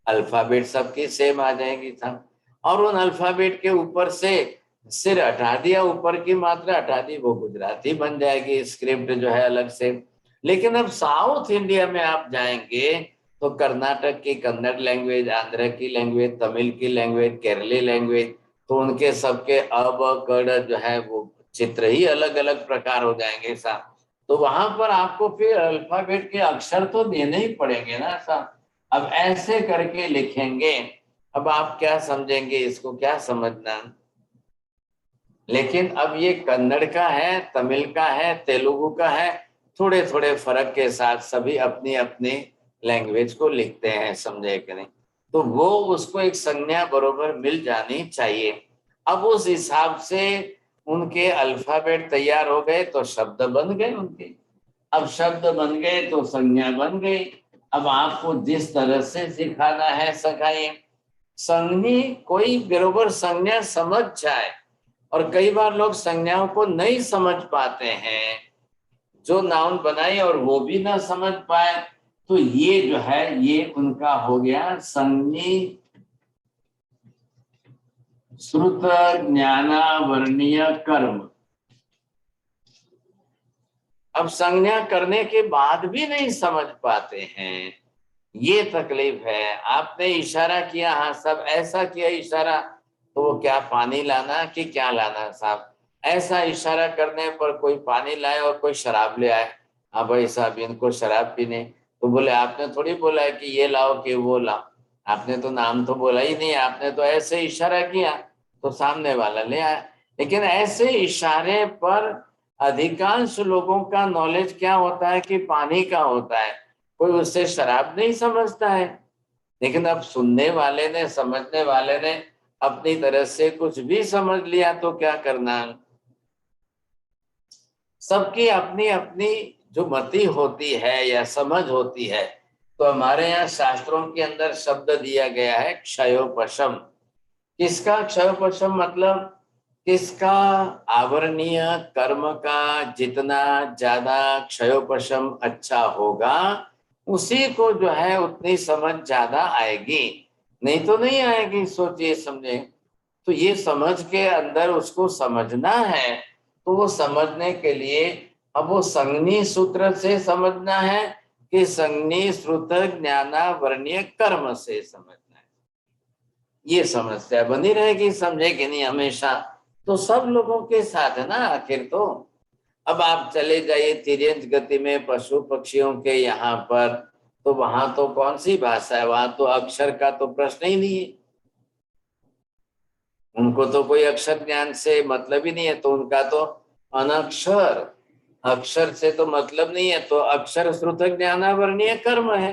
अल्फाबेट सबकी सेम आ जाएगी साहब। और उन अल्फाबेट के ऊपर से सिर हटा दिया, ऊपर की मात्रा हटा दी, वो गुजराती बन जाएगी, स्क्रिप्ट जो है अलग से। लेकिन अब साउथ इंडिया में आप जाएंगे तो कर्नाटक की कन्नड़ लैंग्वेज, आंध्र की लैंग्वेज, तमिल की लैंग्वेज, केरली लैंग्वेज, तो उनके सबके अब कड़ जो है वो चित्र ही अलग अलग प्रकार हो जाएंगे साहब। तो वहां पर आपको फिर अल्फाबेट के अक्षर तो देने ही पड़ेंगे ना साहब। अब ऐसे करके लिखेंगे, अब आप क्या समझेंगे इसको, क्या समझना। लेकिन अब ये कन्नड़ का है, तमिल का है, तेलुगु का है, थोड़े थोड़े फर्क के साथ सभी अपनी अपनी लैंग्वेज को लिखते हैं, समझे कि नहीं। तो वो उसको एक संज्ञा बरोबर मिल जानी चाहिए। अब उस हिसाब से उनके अल्फाबेट तैयार हो गए तो शब्द बन गए उनके। अब शब्द बन गए तो संज्ञा बन गई। अब आपको जिस तरह से सिखाना है सिखाइए। संज्ञी कोई बरोबर संज्ञा समझ जाए, और कई बार लोग संज्ञाओं को नहीं समझ पाते हैं, जो नाउन बनाए और वो भी ना समझ पाए, तो ये जो है ये उनका हो गया संज्ञी श्रुत ज्ञानावर्णीय कर्म। अब संज्ञा करने के बाद भी नहीं समझ पाते हैं, ये तकलीफ है। आपने इशारा किया, हाँ सब ऐसा किया इशारा, तो वो क्या पानी लाना कि क्या लाना साहब। ऐसा इशारा करने पर कोई पानी लाए और कोई शराब ले आए, हाँ भाई साहब इनको शराब पीने, तो बोले आपने थोड़ी बोला है कि ये लाओ कि वो लाओ, आपने तो नाम तो बोला ही नहीं, आपने तो ऐसे इशारा किया तो सामने वाला ले आया। लेकिन ऐसे इशारे पर अधिकांश लोगों का नॉलेज क्या होता है कि पानी का होता है, कोई उससे शराब नहीं समझता है। लेकिन अब सुनने वाले ने, समझने वाले ने अपनी तरह से कुछ भी समझ लिया तो क्या करना। सबकी अपनी अपनी जो मति होती है या समझ होती है। तो हमारे यहाँ शास्त्रों के अंदर शब्द दिया गया है क्षयोपशम। किसका क्षयोपशम मतलब किसका आवरणीय कर्म का जितना ज्यादा क्षयोपशम अच्छा होगा, उसी को जो है उतनी समझ ज्यादा आएगी, नहीं तो नहीं आएगी। सोचिए समझे, तो ये समझ के अंदर उसको समझना है, तो वो समझने के लिए अब वो संज्ञी सूत्र से समझना है कि संज्ञी श्रुत ज्ञानावर्णीय कर्म से समझना है। ये समस्या बनी रहेगी, समझे कि नहीं हमेशा। तो सब लोगों के साथ है ना आखिर तो। अब आप चले जाइए तिर्यंत गति में पशु पक्षियों के यहाँ पर, तो वहां तो कौन सी भाषा है, वहां तो अक्षर का तो प्रश्न ही नहीं है। उनको तो कोई अक्षर ज्ञान से मतलब ही नहीं है, तो उनका तो अनक्षर, अक्षर से तो मतलब नहीं है, तो अक्षर श्रुत ज्ञानावर्णीय कर्म है।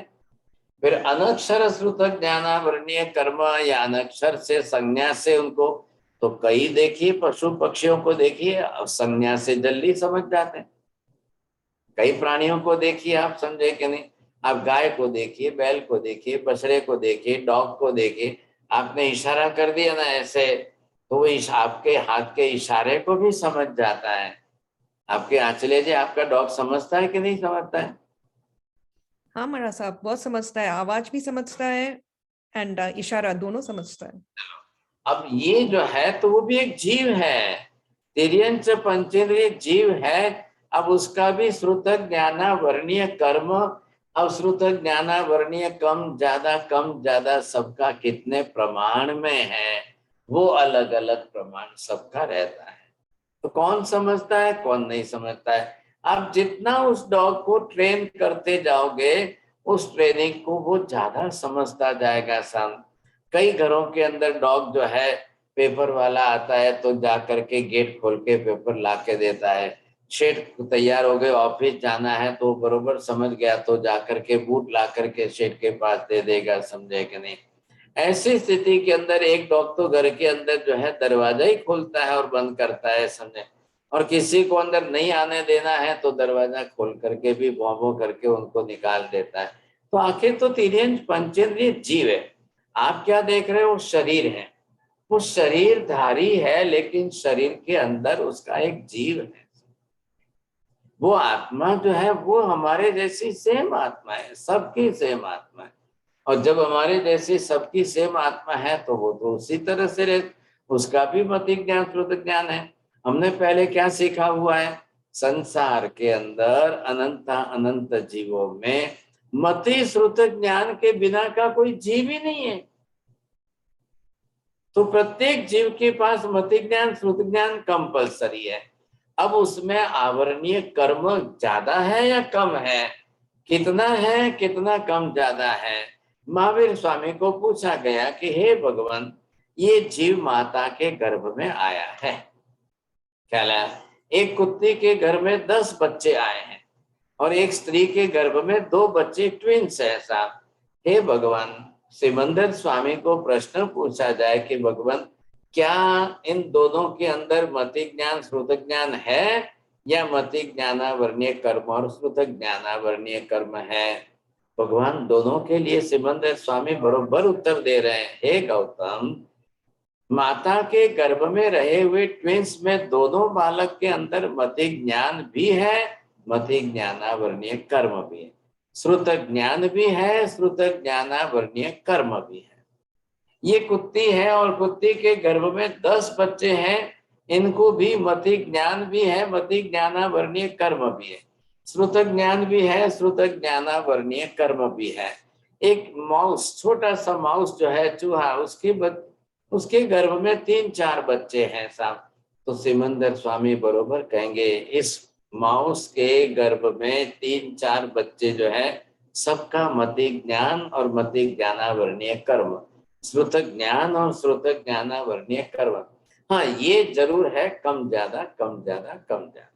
फिर अनक्षर श्रुत ज्ञानावर्णीय कर्म या अनक्षर से संज्ञा से उनको, तो कई देखिए पशु पक्षियों को देखिए संज्ञा से जल्दी समझ जाते हैं। कई प्राणियों को देखिए आप, समझे कि नहीं। आप गाय को देखिए, बैल को देखिए, बछड़े को देखिए, डॉग को देखिए, आपने इशारा कर दिया ना ऐसे, तो वो आपके हाथ के इशारे को भी समझ जाता है। आपके आंचले जी, आपका डॉग समझता है कि नहीं समझता है? हाँ महाराज साहब बहुत समझता है, आवाज भी समझता है एंड इशारा दोनों समझता है। अब ये जो है तो वो भी एक जीव है, तिर्यंच पंचेंद्रिय जीव है। अब उसका भी श्रुत ज्ञानावर्णीय कर्म, अब श्रुत ज्ञानावर्णीय कम ज्यादा सबका कितने प्रमाण में है, वो अलग अलग प्रमाण सबका रहता है। तो कौन समझता है कौन नहीं समझता है। आप जितना उस डॉग को ट्रेन करते जाओगे, उस ट्रेनिंग को वो ज्यादा समझता जाएगा। शाम कई घरों के अंदर डॉग जो है, पेपर वाला आता है तो जा करके गेट खोल के पेपर ला के देता है। शेठ तैयार हो गए, ऑफिस जाना है, तो बरोबर समझ गया तो जा करके बूट ला करके शेठ के पास दे देगा, समझे कि नहीं। ऐसी स्थिति के अंदर एक डॉग तो घर के अंदर जो है दरवाजा ही खोलता है और बंद करता है समझे, और किसी को अंदर नहीं आने देना है तो दरवाजा खोल करके भी भौं भौं करके उनको निकाल देता है। तो आखिर तो तिर्यंश पंचेंद्रिय जीव है। आप क्या देख रहे हो? शरीर है, वो शरीरधारी है, लेकिन शरीर के अंदर उसका एक जीव है। वो आत्मा जो है वो हमारे जैसी सेम आत्मा है, सबकी सेम आत्मा है। और जब हमारे जैसी सबकी सेम आत्मा है तो वो तो उसी तरह से रहे, उसका भी मति ज्ञान श्रुत ज्ञान है। हमने पहले क्या सीखा हुआ है? संसार के अंदर अनंत अनंत जीवों में मति श्रुत ज्ञान के बिना का कोई जीव ही नहीं है। तो प्रत्येक जीव के पास मति ज्ञान श्रुत ज्ञान कंपलसरी है। अब उसमें आवरणीय कर्म ज्यादा है या कम है, कितना है, कितना कम ज्यादा है? महावीर स्वामी को पूछा गया कि हे भगवान, ये जीव माता के गर्भ में आया है, ख्याल है? एक कुत्ती के घर में 10 बच्चे आए हैं और एक स्त्री के गर्भ में 2 बच्चे ट्विंस है साहब। हे भगवान, सिमंदर स्वामी को प्रश्न पूछा जाए कि भगवान क्या इन दोनों के अंदर मति ज्ञान श्रुत ज्ञान है या मति ज्ञानावरणीय कर्म और श्रुत ज्ञानावरणीय कर्म है? भगवान दोनों के लिए सिमंदर स्वामी बरोबर उत्तर दे रहे हैं। हे गौतम, माता के गर्भ में रहे हुए ट्विंस में दोनों बालक के अंदर मति ज्ञान भी है, मति ज्ञानावरणीय कर्म भी है, श्रुत ज्ञान भी है, श्रुत ज्ञानावरणीय कर्म भी है। ये कुत्ती है और कुत्ती के गर्भ में 10 बच्चे हैं, इनको भी मति ज्ञान भी है, मति ज्ञानावरणीय कर्म भी है, श्रुत ज्ञान भी है, श्रुत ज्ञानावरणीय कर्म भी है। एक माउस, छोटा सा माउस जो है, चूहा, उसके गर्भ में 3-4 बच्चे हैं साहब। तो सिमंदर स्वामी बरोबर कहेंगे इस माउस के गर्भ में 3-4 बच्चे जो है सबका मति ज्ञान और मति ज्ञानावरणीय कर्म, श्रुत ज्ञान और श्रुत ज्ञानावरणीय कर्म। हाँ, ये जरूर है कम ज्यादा कम ज्यादा कम ज्यादा।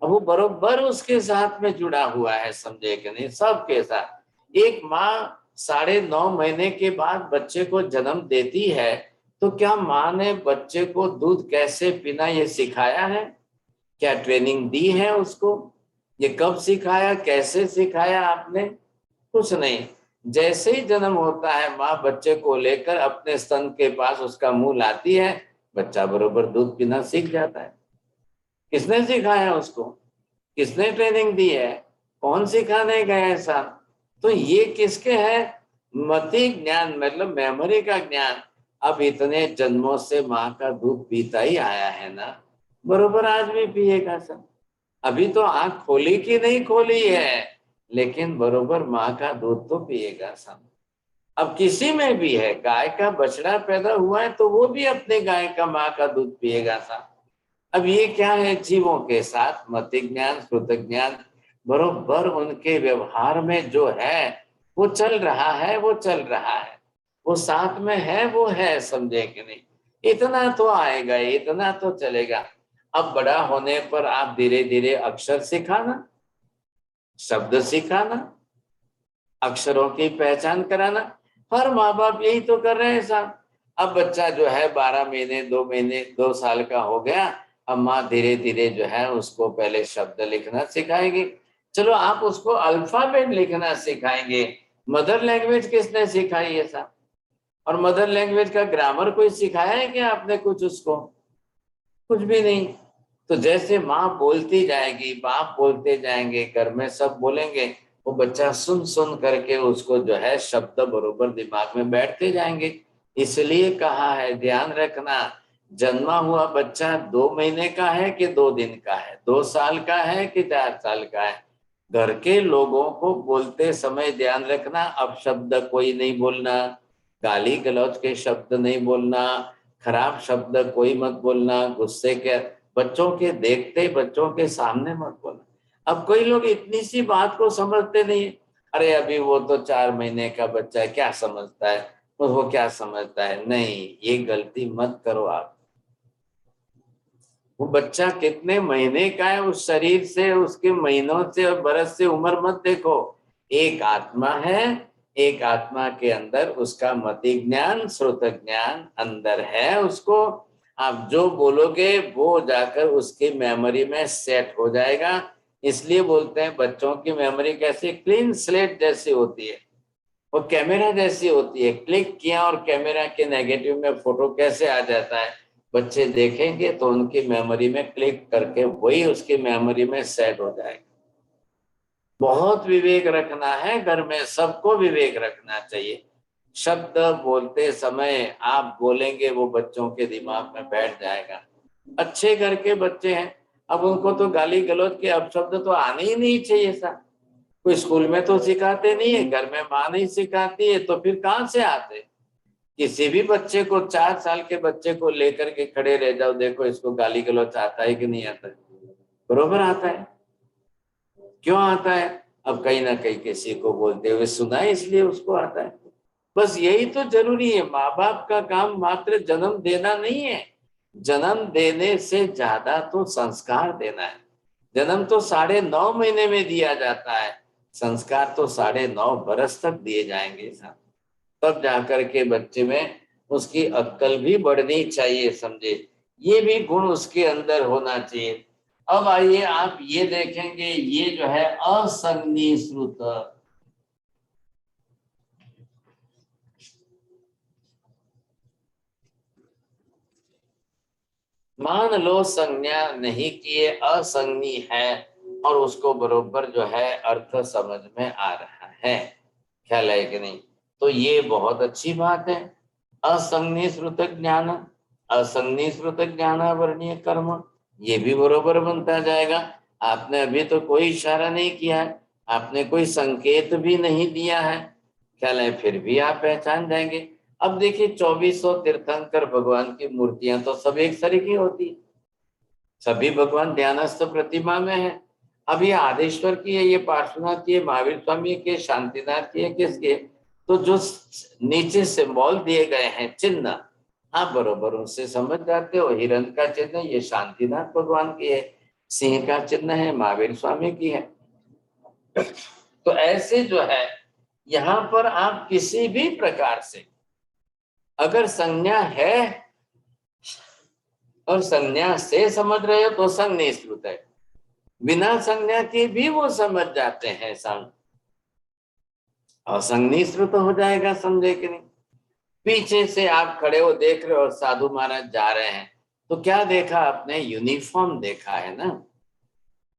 अब वो बरोबर उसके साथ में जुड़ा हुआ है, समझे कि नहीं? सबके साथ। एक माँ 9.5 महीने के बाद बच्चे को जन्म देती है, तो क्या माँ ने बच्चे को दूध कैसे पीना ये सिखाया है? क्या ट्रेनिंग दी है उसको? ये कब सिखाया, कैसे सिखाया आपने? कुछ नहीं। जैसे ही जन्म होता है, माँ बच्चे को लेकर अपने स्तन के पास उसका मुंह लाती है, बच्चा बरोबर दूध पीना सीख जाता है। किसने सिखाया उसको? किसने ट्रेनिंग दी है? कौन सिखाने गया ऐसा? तो ये किसके है? मति ज्ञान, मतलब मेमोरी का ज्ञान। अब इतने जन्मों से माँ का दूध पीता ही आया है ना, बरोबर आज भी पिएगा सब। अभी तो आंख खोली कि नहीं खोली है, लेकिन बरोबर माँ का दूध तो पिएगा सब। अब किसी में भी है, गाय का बछड़ा पैदा हुआ है तो वो भी अपने गाय का माँ का दूध पिएगा सब। अब ये क्या है? जीवों के साथ मति ज्ञान श्रुत ज्ञान बरोबर उनके व्यवहार में जो है वो चल रहा है, वो चल रहा है, वो साथ में है, वो है, समझे कि नहीं? इतना तो आएगा, इतना तो चलेगा। अब बड़ा होने पर आप धीरे धीरे अक्षर सिखाना, शब्द सिखाना, अक्षरों की पहचान कराना। हर माँ बाप यही तो कर रहे हैं साहब। अब बच्चा जो है 12 महीने 2 महीने 2 साल का हो गया, अब माँ धीरे धीरे जो है उसको पहले शब्द लिखना सिखाएगी। चलो आप उसको अल्फाबेट लिखना सिखाएंगे। मदर लैंग्वेज किसने सिखाई है साहब? और मदर लैंग्वेज का ग्रामर कोई सिखाया है क्या आपने कुछ उसको? कुछ भी नहीं। तो जैसे माँ बोलती जाएगी, बाप बोलते जाएंगे, घर में सब बोलेंगे, वो बच्चा सुन सुन करके उसको जो है शब्द बरोबर दिमाग में बैठते जाएंगे। इसलिए कहा है, ध्यान रखना, जन्मा हुआ बच्चा 2 महीने का है कि 2 दिन का है, 2 साल का है कि 4 साल का है। घर के लोगों को बोलते समय ध्यान रखना, अब शब्द कोई नहीं बोलना, गाली गलौज के शब्द नहीं बोलना, खराब शब्द कोई मत बोलना, गुस्से के बच्चों के देखते बच्चों के सामने मत बोलना। अब कोई लोग इतनी सी बात को समझते नहीं, अरे अभी वो तो 4 महीने का बच्चा है, क्या समझता है, वो क्या समझता है। नहीं, ये गलती मत करो आप। वो बच्चा कितने महीने का है, उस शरीर से, उसके महीनों से और बरस से उम्र मत देखो। एक आत्मा है, एक आत्मा के अंदर उसका मति ज्ञान श्रुत ज्ञान अंदर है, उसको आप जो बोलोगे वो जाकर उसकी मेमोरी में सेट हो जाएगा। इसलिए बोलते हैं बच्चों की मेमोरी कैसी, क्लीन स्लेट जैसी होती है, वो कैमरा जैसी होती है। क्लिक किया और कैमरा के नेगेटिव में फोटो कैसे आ जाता है, बच्चे देखेंगे तो उनकी मेमोरी में क्लिक करके वही उसकी मेमोरी में सेट हो जाएगा। बहुत विवेक रखना है घर में, सबको विवेक रखना चाहिए। शब्द बोलते समय आप बोलेंगे वो बच्चों के दिमाग में बैठ जाएगा। अच्छे घर के बच्चे हैं, अब उनको तो गाली गलौज के अपशब्द तो आने ही नहीं चाहिए सा। कोई स्कूल में तो सिखाते नहीं है, घर में माँ नहीं सिखाती है, तो फिर कहाँ से आते। किसी भी बच्चे को 4 साल के बच्चे को लेकर के खड़े रह जाओ, देखो इसको गाली गलौज आता है कि नहीं आता है, बरोबर आता है। क्यों आता है, अब कहीं ना कहीं किसी को बोलते हुए सुना है इसलिए उसको आता है। बस यही तो जरूरी है। माँ बाप का काम मात्र जन्म देना नहीं है, जन्म देने से ज्यादा तो संस्कार देना है। जन्म तो 9.5 महीने में दिया जाता है, संस्कार तो 9.5 बरस तक दिए जाएंगे साहब, तब जाकर के बच्चे में उसकी अक्ल भी बढ़नी चाहिए, समझे, ये भी गुण उसके अंदर होना चाहिए। अब आइए आप ये देखेंगे, ये जो है असंज्ञी श्रुत, मान लो संज्ञा नहीं किए, असंज्ञी है और उसको बरोबर जो है अर्थ समझ में आ रहा है, ख्याल है कि नहीं, तो ये बहुत अच्छी बात है। असंज्ञी श्रुत ज्ञान, असंज्ञी श्रुत ज्ञान वर्णीय कर्म, ये भी बरोबर बनता जाएगा। आपने अभी तो कोई इशारा नहीं किया है, आपने कोई संकेत भी नहीं दिया है, ख्याल है, फिर भी आप पहचान जाएंगे। अब देखिए 2400 तीर्थंकर भगवान की मूर्तियां तो सब एक सरीकी होती, सभी भगवान ध्यानस्थ प्रतिमा में है। अब ये आदेश्वर की है, ये पार्श्वनाथ की है, महावीर स्वामी के, शांतिनाथ की है, किसके, तो जो नीचे सिंबल दिए गए हैं चिन्ह, आप बरोबर उनसे समझ जाते हो। हिरण का चिन्ह ये शांतिनाथ भगवान की है, सिंह का चिन्ह है महावीर स्वामी की है। तो ऐसे जो है यहाँ पर आप किसी भी प्रकार से अगर संज्ञा है और संज्ञा से समझ रहे हो तो संज्ञा श्रुत है, बिना संज्ञा के भी वो समझ जाते हैं संग, और संज्ञा श्रुत हो जाएगा, समझे कि नहीं। पीछे से आप खड़े हो देख रहे हो और साधु महाराज जा रहे हैं, तो क्या देखा आपने, यूनिफॉर्म देखा है ना,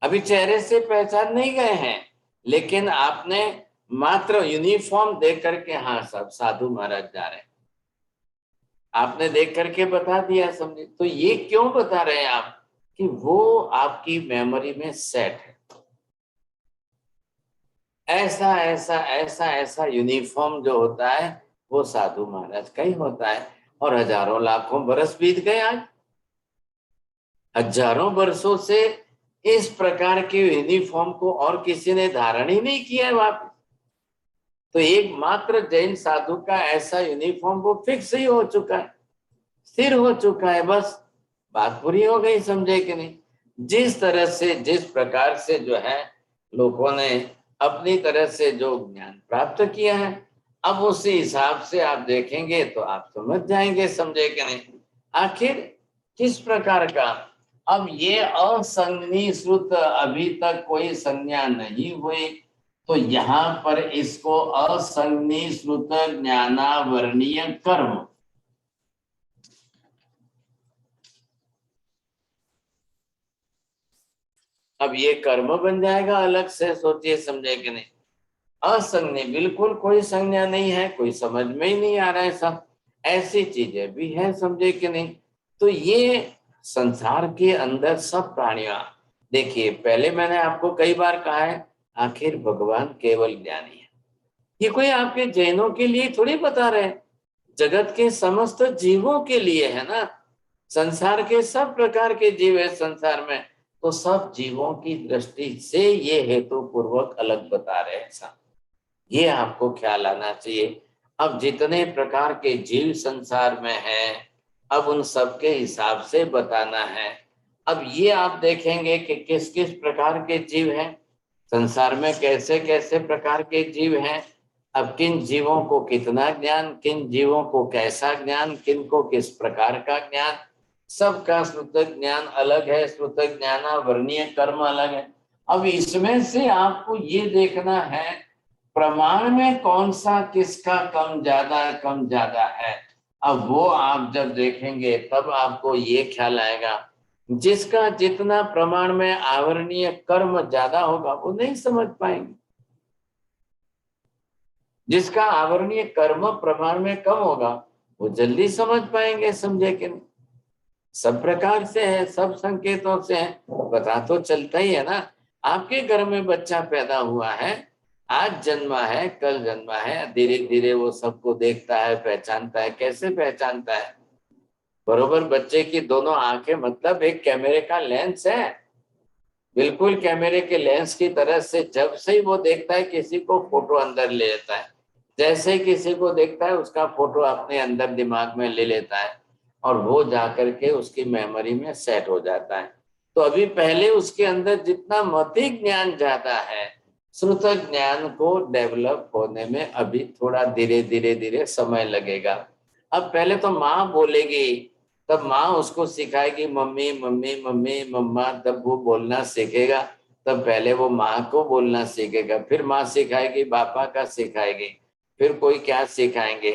अभी चेहरे से पहचान नहीं गए हैं, लेकिन आपने मात्र यूनिफॉर्म देख करके हाँ सब साधु महाराज जा रहे हैं, आपने देख करके बता दिया, समझे। तो ये क्यों बता रहे हैं आप, कि वो आपकी मेमोरी में सेट है। ऐसा ऐसा ऐसा ऐसा यूनिफॉर्म जो होता है वो साधु महाराज का ही होता है। और हजारों लाखों बरस बीत गए, आज हजारों बरसों से इस प्रकार के यूनिफॉर्म को और किसी ने धारण ही नहीं किया है वापस। तो एकमात्र जैन साधु का ऐसा यूनिफॉर्म वो फिक्स ही हो चुका है, स्थिर हो चुका है, बस बात पूरी हो गई, समझे कि नहीं। जिस तरह से जिस प्रकार से जो है लोगों ने अपनी तरह से जो ज्ञान प्राप्त किया है, अब उसी हिसाब से आप देखेंगे तो आप समझ जाएंगे, समझे कि नहीं। आखिर किस प्रकार का, अब ये असंज्ञी श्रुत अभी तक कोई संज्ञा नहीं हुई, तो यहाँ पर इसको असंज्ञी श्रुत ज्ञानावर्णीय कर्म, अब ये कर्म बन जाएगा अलग से, सोचिए, समझे कि नहीं। असंज्ञा, बिल्कुल कोई संज्ञा नहीं है, कोई समझ में ही नहीं आ रहा है, सब ऐसी चीजें भी है, समझे कि नहीं। तो ये संसार के अंदर सब प्राणियां, देखिए पहले मैंने आपको कई बार कहा है, आखिर भगवान केवल ज्ञानी है। ये कोई आपके जैनों के लिए थोड़ी बता रहे हैं, जगत के समस्त जीवों के लिए है ना। संसार के सब प्रकार के जीव है संसार में, तो सब जीवों की दृष्टि से ये हेतु पूर्वक अलग बता रहे हैं, ये आपको ख्याल आना चाहिए। अब जितने प्रकार के जीव संसार में हैं, अब उन सब के हिसाब से बताना है। अब ये आप देखेंगे कि किस किस प्रकार के जीव हैं संसार में, कैसे कैसे प्रकार के जीव हैं, अब किन जीवों को कितना ज्ञान, किन जीवों को कैसा ज्ञान, किन को किस प्रकार का ज्ञान, सबका श्रुतक ज्ञान अलग है, श्रुतक ज्ञान वर्णीय कर्म अलग है। अब इसमें से आपको ये देखना है प्रमाण में कौन सा किसका कम ज्यादा है। अब वो आप जब देखेंगे तब आपको ये ख्याल आएगा, जिसका जितना प्रमाण में आवरणीय कर्म ज्यादा होगा वो नहीं समझ पाएंगे, जिसका आवरणीय कर्म प्रमाण में कम होगा वो जल्दी समझ पाएंगे, समझे कि नहीं। सब प्रकार से है, सब संकेतों से है, पता तो चलता ही है ना। आपके घर में बच्चा पैदा हुआ है, आज जन्मा है, कल जन्मा है, धीरे धीरे वो सबको देखता है, पहचानता है। कैसे पहचानता है? बरोबर बच्चे की दोनों आंखें मतलब एक कैमरे का लेंस है, बिल्कुल कैमरे के लेंस की तरह से। जब से ही वो देखता है किसी को, फोटो अंदर ले लेता है। जैसे किसी को देखता है उसका फोटो अपने अंदर दिमाग में ले लेता है और वो जाकर के उसकी मेमोरी में सेट हो जाता है। तो अभी पहले उसके अंदर जितना मतिक ज्ञान ज्यादा है, श्रुतक ज्ञान को डेवलप होने में अभी थोड़ा धीरे धीरे समय लगेगा। अब पहले तो माँ बोलेगी, तब माँ उसको सिखाएगी मम्मी मम्मी मम्मी मम्मा, तब वो बोलना सीखेगा। तब पहले वो माँ को बोलना सीखेगा, फिर माँ सिखाएगी, पापा का सिखाएगी, फिर कोई क्या सिखाएंगे।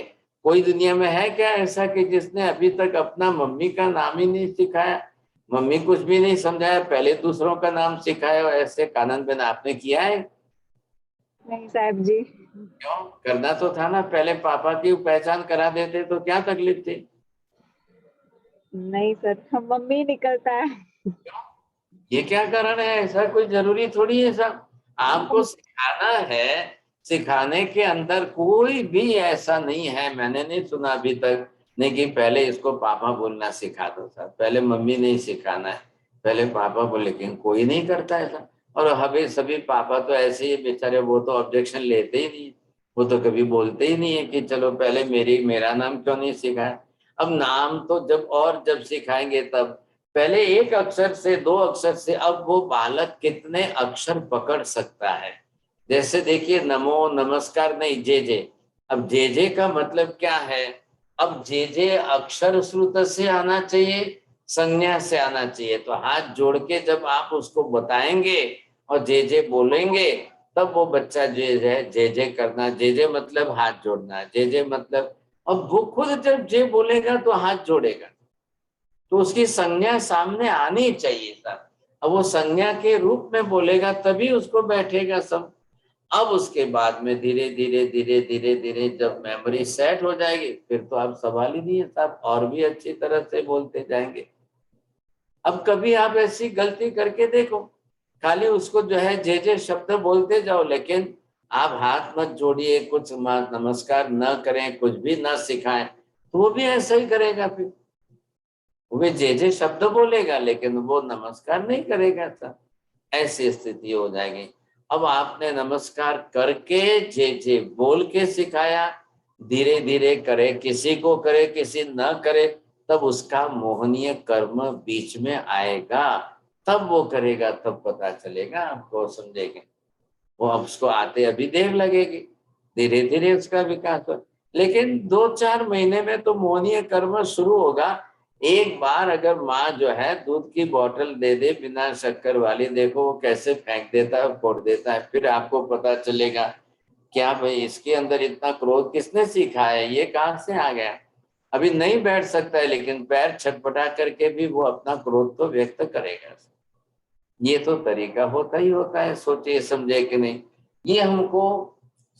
कोई दुनिया में है क्या ऐसा कि जिसने अभी तक अपना मम्मी का नाम ही नहीं सिखाया, मम्मी कुछ भी नहीं समझाया, पहले दूसरों का नाम सिखाया? ऐसे कानन बिन आपने किया है? नहीं साहब जी। क्यों? करना तो था ना, पहले पापा की पहचान करा देते तो क्या तकलीफ थी? नहीं सर, मम्मी निकलता है। ये क्या कारण है? ऐसा कोई जरूरी थोड़ी है सब। आपको सिखाना है, सिखाने के अंदर कोई भी ऐसा नहीं है, मैंने नहीं सुना अभी तक नहीं कि पहले इसको पापा बोलना सिखा दो सर, पहले मम्मी नहीं सिखाना है, पहले पापा बोले। लेकिन कोई नहीं करता ऐसा। और हमें सभी पापा तो ऐसे ही बेचारे, वो तो ऑब्जेक्शन लेते ही नहीं, वो तो कभी बोलते ही नहीं है कि चलो पहले मेरा नाम क्यों नहीं सिखाया। अब नाम तो जब सिखाएंगे तब, पहले एक अक्षर से, दो अक्षर से, अब वो बालक कितने अक्षर पकड़ सकता है। जैसे देखिए नमो नमस्कार नहीं, जे। अब जे का मतलब क्या है? अब जे अक्षर श्रुत से आना चाहिए, संज्ञा से आना चाहिए। तो हाथ जोड़ के जब आप उसको बताएंगे और जे बोलेंगे, तब वो बच्चा जे करना। जे मतलब हाथ जोड़ना, जे मतलब, अब वो खुद जब जे बोलेगा तो हाथ जोड़ेगा, तो उसकी संज्ञा सामने आनी चाहिए सर। अब वो संज्ञा के रूप में बोलेगा तभी उसको बैठेगा सब। अब उसके बाद में धीरे धीरे जब मेमोरी सेट हो जाएगी, फिर तो आप सवाल ही नहीं है साहब, और भी अच्छी तरह से बोलते जाएंगे। अब कभी आप ऐसी गलती करके देखो, खाली उसको जो है जे शब्द बोलते जाओ, लेकिन आप हाथ मत जोड़िए, कुछ नमस्कार न करें, कुछ भी न सिखाएं, तो वो भी ऐसा ही करेगा। फिर वे जे शब्द बोलेगा लेकिन वो नमस्कार नहीं करेगा सर, ऐसी स्थिति हो जाएगी। अब आपने नमस्कार करके जे बोल के सिखाया, धीरे धीरे करे, किसी को करे किसी न करे, तब उसका मोहनीय कर्म बीच में आएगा, तब वो करेगा, तब पता चलेगा आपको, समझेंगे। वो अब उसको आते अभी देर लगेगी, धीरे धीरे उसका विकास हो। लेकिन 2-4 महीने में तो मोहनीय कर्म शुरू होगा। एक बार अगर माँ जो है दूध की बोतल दे दे बिना शक्कर वाली, देखो वो कैसे फेंक देता है, फोड़ देता है। फिर आपको पता चलेगा क्या भाई इसके अंदर इतना क्रोध किसने सीखा है, ये कहाँ से आ गया। अभी नहीं बैठ सकता है, लेकिन पैर छटपटा करके भी वो अपना क्रोध तो व्यक्त करेगा। ये तो तरीका होता ही होता है, सोचिए समझे कि नहीं। ये हमको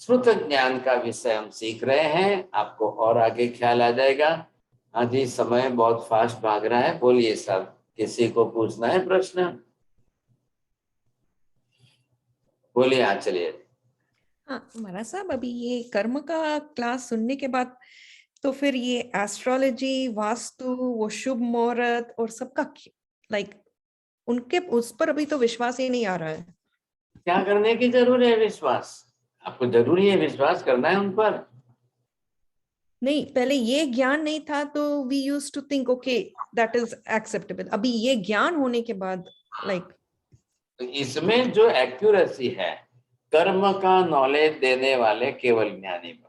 श्रुत ज्ञान का विषय हम सीख रहे हैं, आपको और आगे ख्याल आ जाएगा। हाँ जी, समय बहुत फास्ट भाग रहा है, बोलिए साहब, किसी को पूछना है प्रश्न? बोलिए। हाँ चलिए। हाँ महाराज साहब, अभी ये कर्म का क्लास सुनने के बाद तो फिर ये एस्ट्रोलॉजी, वास्तु, वो शुभ मुहूर्त और सबका लाइक उनके उस पर अभी तो विश्वास ही नहीं आ रहा है। क्या करने की जरूरत है? विश्वास आपको जरूरी है, विश्वास करना है उन पर। नहीं, पहले ये ज्ञान नहीं था तो we used to think okay that is acceptable. अभी ये ज्ञान होने के बाद लाइक इसमें जो एक्यूरेसी है, कर्म का नॉलेज देने वाले केवल ज्ञानी भक्त।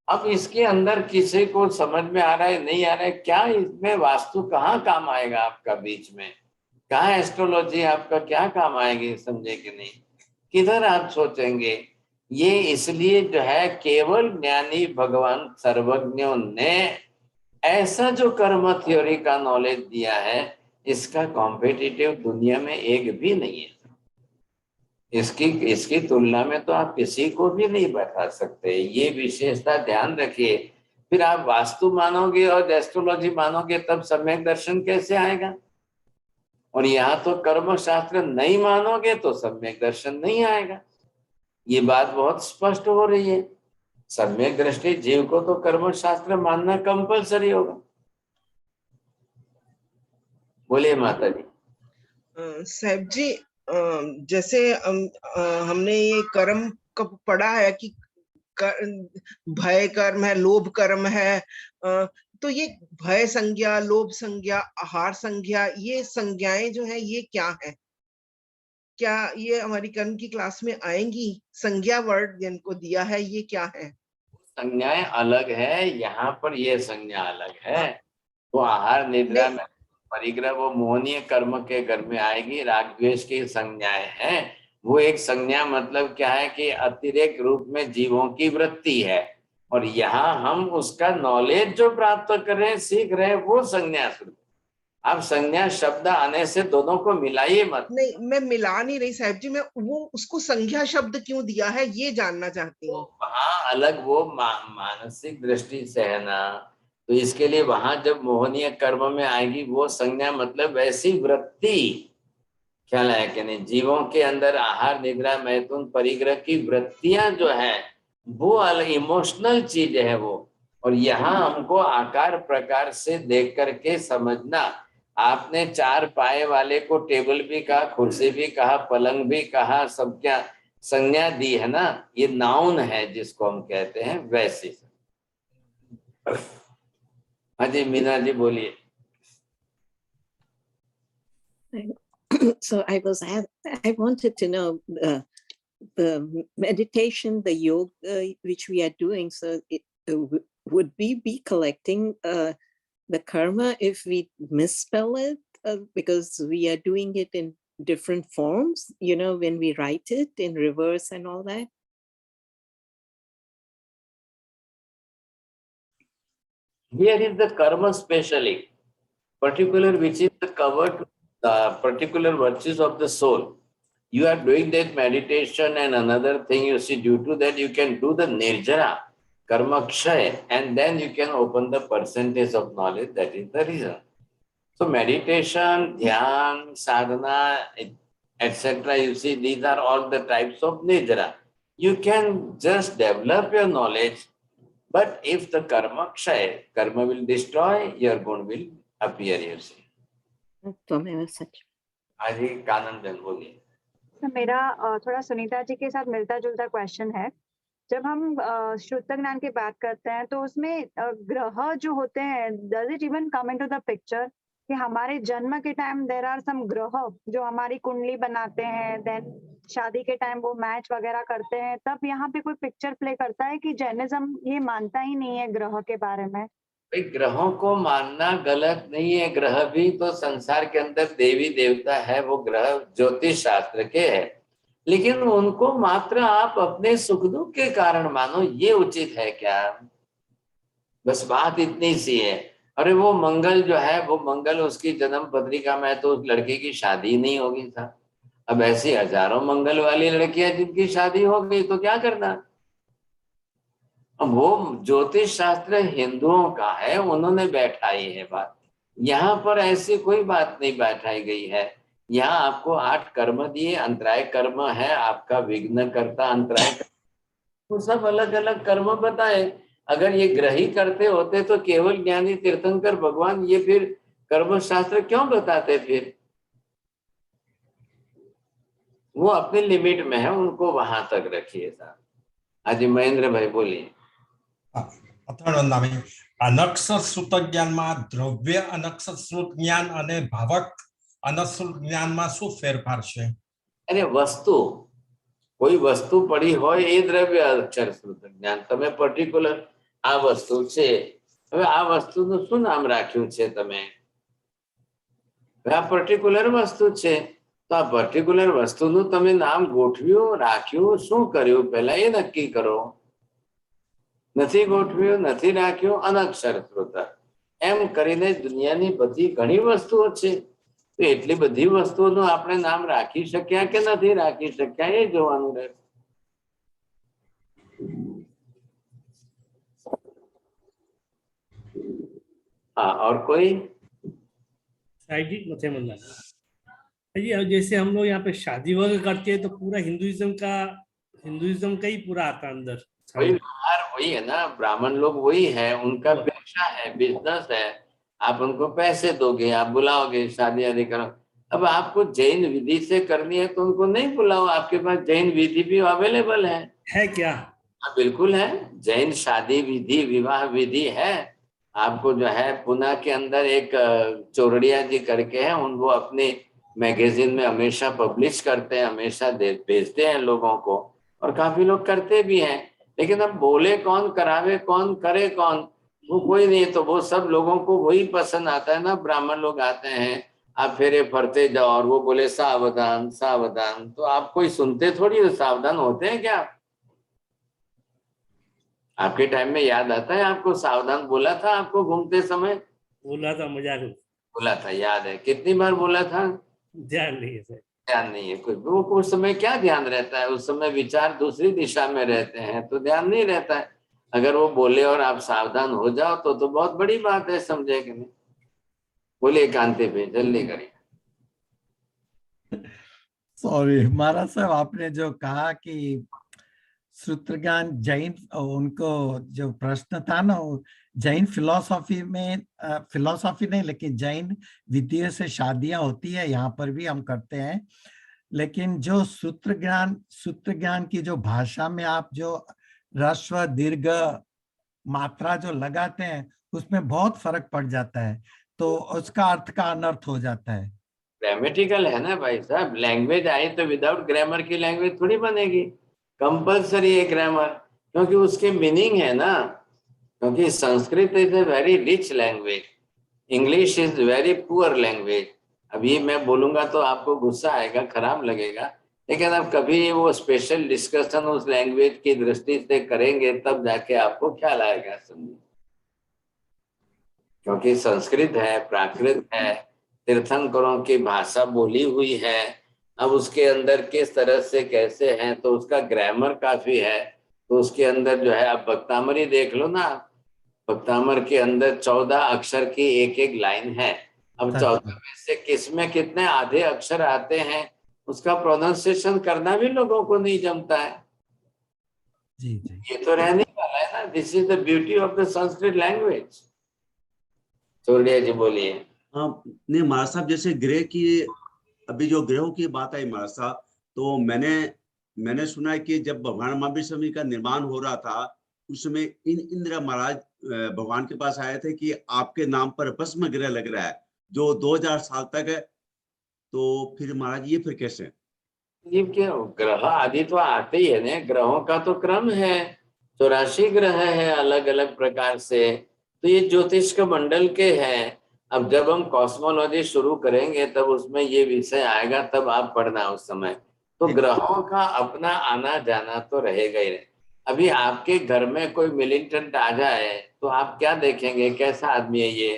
अब इसके अंदर किसी को समझ में आ रहा है नहीं आ रहा है, क्या इसमें वास्तु कहाँ काम आएगा आपका, बीच में कहाँ एस्ट्रोलॉजी आपका क्या काम आएगी, समझे कि नहीं, किधर आप सोचेंगे। ये इसलिए जो है केवल ज्ञानी भगवान सर्वज्ञों ने ऐसा जो कर्म थ्योरी का नॉलेज दिया है, इसका कॉम्पिटिटिव दुनिया में एक भी नहीं है। इसकी तुलना में तो आप किसी को भी नहीं बैठा सकते। ये विशेषता ध्यान रखिए। फिर आप वास्तु मानोगे और एस्ट्रोलॉजी मानोगे तब सम्यक दर्शन कैसे आएगा। और यहाँ तो कर्म शास्त्र नहीं मानोगे तो सम्यक दर्शन नहीं आएगा। ये बात बहुत स्पष्ट हो रही है। सम्यक दृष्टि जीव को तो कर्म शास्त्र मानना कंपलसरी होगा। बोलिए माता जी। साहब जी, जैसे हमने ये कर्म का पढ़ा है कि भय कर्म है, लोभ कर्म है, तो ये भय संज्ञा, लोभ संज्ञा, आहार संज्ञा, ये संज्ञाएं जो है ये क्या है? क्या ये हमारी कर्म की क्लास में आएंगी? संज्ञा वर्ड जिनको दिया है ये क्या है? संज्ञाएं अलग है, यहाँ पर ये संज्ञा अलग है। तो आहार निद्रा में परिग्रह वो मोहनीय कर्म के घर में आएगी। राग द्वेष की संज्ञाएं हैं। वो एक संज्ञा मतलब क्या है कि अतिरेक रूप में जीवों की वृत्ति है, और यहाँ हम उसका नॉलेज जो प्राप्त कर रहे हैं, सीख रहे हैं, वो संज्ञा स्वरूप। आप संज्ञा शब्द आने से दोनों को मिलाइए मत। नहीं, मैं मिला नहीं रही साहब जी, मैं वो उसको संज्ञा शब्द क्यों दिया है ये जानना चाहती हूँ। वहाँ अलग वो मानसिक दृष्टि से है ना, तो इसके लिए वहां जब मोहनीय कर्म में आएगी वो संज्ञा मतलब वैसी वृत्ति, ख्याल है कि नहीं, जीवों के अंदर आहार निद्रा मैथुन परिग्रह की वृत्तियां जो है वो इमोशनल चीज है वो। और यहाँ हमको आकार प्रकार से देख करके समझना। आपने चार पाए वाले को टेबल भी कहा, कुर्सी भी कहा, पलंग भी कहा, सब क्या संज्ञा दी है ना, ये नाउन है जिसको हम कहते हैं वैसे। हाँ जी मीना जी बोलिए। So I wanted to know the meditation, the yoga which we are doing. So would we be collecting the karma if we misspell it because we are doing it in different forms, you know, when we write it in reverse and all that? Here is the karma specially, particular which is the cover to the particular virtues of the soul. You are doing that meditation and another thing you see, due to that you can do the nirjara, karma kshay, and then you can open the percentage of knowledge. That is the reason. So meditation, dhyan, sadhana, etc. You see, these are all the types of nirjara. You can just develop your knowledge, but if the karma kshay, karma will destroy, your gun will appear, you see. आज ही कानन बोलिए। मेरा थोड़ा सुनीता जी के साथ मिलता जुलता question है। जब हम शुद्ध ज्ञान की बात करते हैं तो उसमें ग्रह जो होते हैं, does it even come into the picture कि हमारे जन्म के टाइम देयर आर सम ग्रह जो हमारी कुंडली बनाते हैं, देन शादी के टाइम वो मैच वगैरह करते हैं, तब यहाँ पे कोई पिक्चर प्ले करता है कि जैनिज्म ये मानता ही नहीं है ग्रह के बारे में? ग्रहों को मानना गलत नहीं है। ग्रह भी तो संसार के अंदर देवी देवता है, वो ग्रह ज्योतिष शास्त्र के है, लेकिन उनको मात्र आप अपने सुख दुख के कारण मानो, ये उचित है क्या? बस बात इतनी सी है। अरे वो मंगल जो है, वो मंगल उसकी जन्म पत्रिका में तो उस लड़के की शादी नहीं होगी था। अब ऐसी हजारों मंगल वाली लड़कियां जिनकी शादी हो गई तो क्या करना? वो ज्योतिष शास्त्र हिंदुओं का है, उन्होंने बैठाई है बात। यहाँ पर ऐसी कोई बात नहीं बैठाई गई है। यहाँ आपको 8 कर्म दिए, अंतराय कर्म है आपका, विघ्न करता अंतराय, वो सब अलग अलग कर्म बताए। अगर ये ग्रही करते होते तो केवल ज्ञानी तीर्थंकर भगवान ये फिर कर्म शास्त्र क्यों बताते? फिर वो अपने लिमिट में है, उनको वहां तक रखिए साहब। आज महेंद्र भाई बोलिए। अनक्षर श्रुत ज्ञान में द्रव्य अनक्षर श्रुत ज्ञान अने भावक अनश्रुत ज्ञान में शू फेरफार छे? अरे वस्तु કોઈ વસ્તુ પડી હોય એ દ્રવ્ય અક્ષર શ્રુત જ્ઞાન. તમે પર્ટિક્યુલર આ વસ્તુ છે, હવે આ વસ્તુનું શું નામ રાખ્યું છે તમે? આ પર્ટિક્યુલર વસ્તુ છે, તો આ પર્ટિક્યુલર વસ્તુનું તમે નામ ગોઠવ્યું, રાખ્યું, શું કર્યું પહેલા એ નક્કી કરો. નથી ગોઠવ્યું, નથી રાખ્યું, અનક્ષર શ્રુત એમ કરીને દુનિયાની બધી ઘણી વસ્તુઓ છે. તો એટલી બધી વસ્તુઓનું આપણે નામ રાખી શક્યા કે નથી રાખી શક્યા એ જોવાનું રહે. हाँ, और कोई? साहिब जी मथे मंदा जी, अब जैसे हम लोग यहाँ पे शादी वगैरह करते हैं तो पूरा हिंदुइज्म का ही पूरा आता है अंदर। वही व्यवहार वही है ना, ब्राह्मण लोग वही है, उनका पेशा है, बिजनेस है। आप उनको पैसे दोगे, आप बुलाओगे, शादी आदि करो। अब आपको जैन विधि से करनी है तो उनको नहीं बुलाओ, आपके पास जैन विधि भी अवेलेबल है क्या? हाँ बिल्कुल है, जैन शादी विधि, विवाह विधि है। आपको जो है पुणे के अंदर एक चोरड़िया जी करके है, उनको अपने मैगजीन में हमेशा पब्लिश करते हैं, हमेशा भेजते हैं लोगों को, और काफी लोग करते भी हैं। लेकिन अब बोले कौन, करावे कौन, करे कौन, वो कोई नहीं। तो वो सब लोगों को वही पसंद आता है ना, ब्राह्मण लोग आते हैं, आप फेरे फरते जाओ और वो बोले सावधान सावधान, तो आप कोई सुनते थोड़ी, सावधान होते हैं क्या? आपके टाइम में याद आता है आपको सावधान बोला था आपको घूमते समय? बोला था, मजाक बोला था, याद है? कितनी बार बोला था? ध्यान नहीं है सर, ध्यान नहीं है कुछ। वो उस समय क्या ध्यान रहता है, उस समय विचार दूसरी दिशा में रहते हैं, तो ध्यान नहीं रहता है। अगर वो बोले और आप सावधान हो जाओ तो बहुत बड़ी बात है, समझे कि नहीं? बोलिए कांति पे, जल्दी करिए। सॉरी महाराज साहब, आपने जो कहा कि सूत्रज्ञान जैन, उनको जो प्रश्न था ना, जैन फिलॉसफी में, फिलॉसफी नहीं लेकिन जैन विधियों से शादियां होती है, यहाँ पर भी हम करते हैं। लेकिन जो सूत्र ज्ञान की जो भाषा में आप जो ह्रस्व दीर्घ मात्रा जो लगाते हैं, उसमें बहुत फर्क पड़ जाता है, तो उसका अर्थ का अनर्थ हो जाता है। ग्रामेटिकल है ना भाई साहब, लैंग्वेज आई तो विदाउट ग्रामर की लैंग्वेज थोड़ी बनेगी, कंपल्सरी है ग्रामर, क्योंकि उसके मीनिंग है ना। क्योंकि Sanskrit is a very rich language, English is very poor language. अब ये मैं बोलूंगा तो आपको गुस्सा आएगा, खराब लगेगा, लेकिन अब कभी वो स्पेशल डिस्कशन उस लैंग्वेज की दृष्टि से करेंगे तब जाके आपको ख्याल आएगा, समझिए। क्योंकि संस्कृत है, प्राकृत है, तीर्थंकरों की भाषा बोली हुई है। अब उसके अंदर किस तरह से कैसे हैं, तो उसका ग्रामर काफी है। तो उसके अंदर जो है, आप भक्तामरी देख लो ना, भक्तामर के अंदर 14 अक्षर की एक एक लाइन है। अब 14 में से किसमें कितने आधे अक्षर आते हैं, उसका प्रोनाउंसिएशन करना भी लोगों को नहीं जमता है। जी जी, ये तो रहने वाला है ना। This is the beauty of the Sanskrit language. Chordia ji बोलिए। नहीं महाराज साहब, जैसे ग्रह की, अभी जो ग्रहों की बात आई महाराज साहब, तो मैंने सुना है कि जब भगवान महावीर स्वामी का निर्माण हो रहा था, उसमें इंद्र महाराज भगवान के पास आए थे कि आपके नाम पर भस्म ग्रह लग रहा है जो 2000 साल तक है। तो फिर महाराज ये फिर कैसे? ये क्या, ग्रह आदि तो आते ही है ना, ग्रहों का तो क्रम है, 84 ग्रह है अलग अलग प्रकार से। तो ये ज्योतिष के मंडल के हैं। अब जब हम कॉस्मोलॉजी शुरू करेंगे तब उसमें ये विषय आएगा, तब आप पढ़ना उस समय। तो ग्रहों का अपना आना जाना तो रहेगा ही। अभी आपके घर में कोई मिलिटेंट आ जाए तो आप क्या देखेंगे, कैसा आदमी है ये,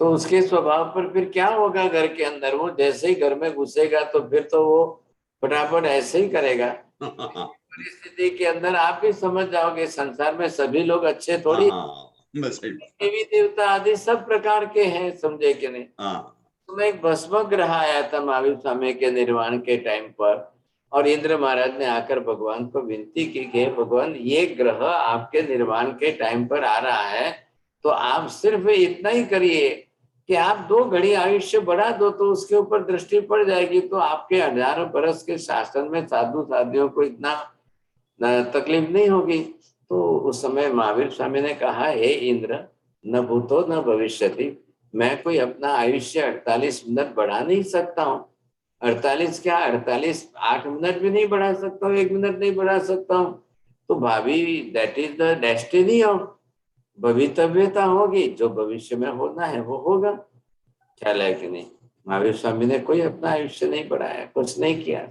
तो उसके स्वभाव पर फिर क्या होगा घर के अंदर। वो जैसे ही घर में घुसेगा तो फिर तो वो फटाफट ऐसे ही करेगा। परिस्थिति के अंदर आप भी समझ जाओगे, संसार में सभी लोग अच्छे थोड़ी, देवी देवता आदि सब प्रकार के हैं, समझे कि नहीं। तो एक भस्म ग्रह आया था महावीर स्वामी के निर्वाण के टाइम पर, और इंद्र महाराज ने आकर भगवान को विनती की कि भगवान ये ग्रह आपके निर्वाण के टाइम पर आ रहा है, तो आप सिर्फ इतना ही करिए कि आप 2 घड़ी आयुष्य बढ़ा दो, तो उसके ऊपर दृष्टि पड़ जाएगी, तो आपके 1000 बरस के शासन में साधु साधियों को इतना तकलीफ नहीं होगी। तो उस समय महावीर स्वामी ने कहा, हे इंद्र, न भूतो न भविष्यति, मैं कोई अपना आयुष्य 48 मिनट बढ़ा नहीं सकता हूँ। 48 क्या 48 8 मिनट भी नहीं बढ़ा सकता हूँ, 1 मिनट नहीं बढ़ा सकता हूँ, तो भावी that is the destiny of, भवितव्यता होगी, जो भविष्य में होना है वो होगा। ख्याल है कि नहीं? महावीर स्वामी ने कोई अपना आयुष्य नहीं बढ़ाया, कुछ नहीं किया।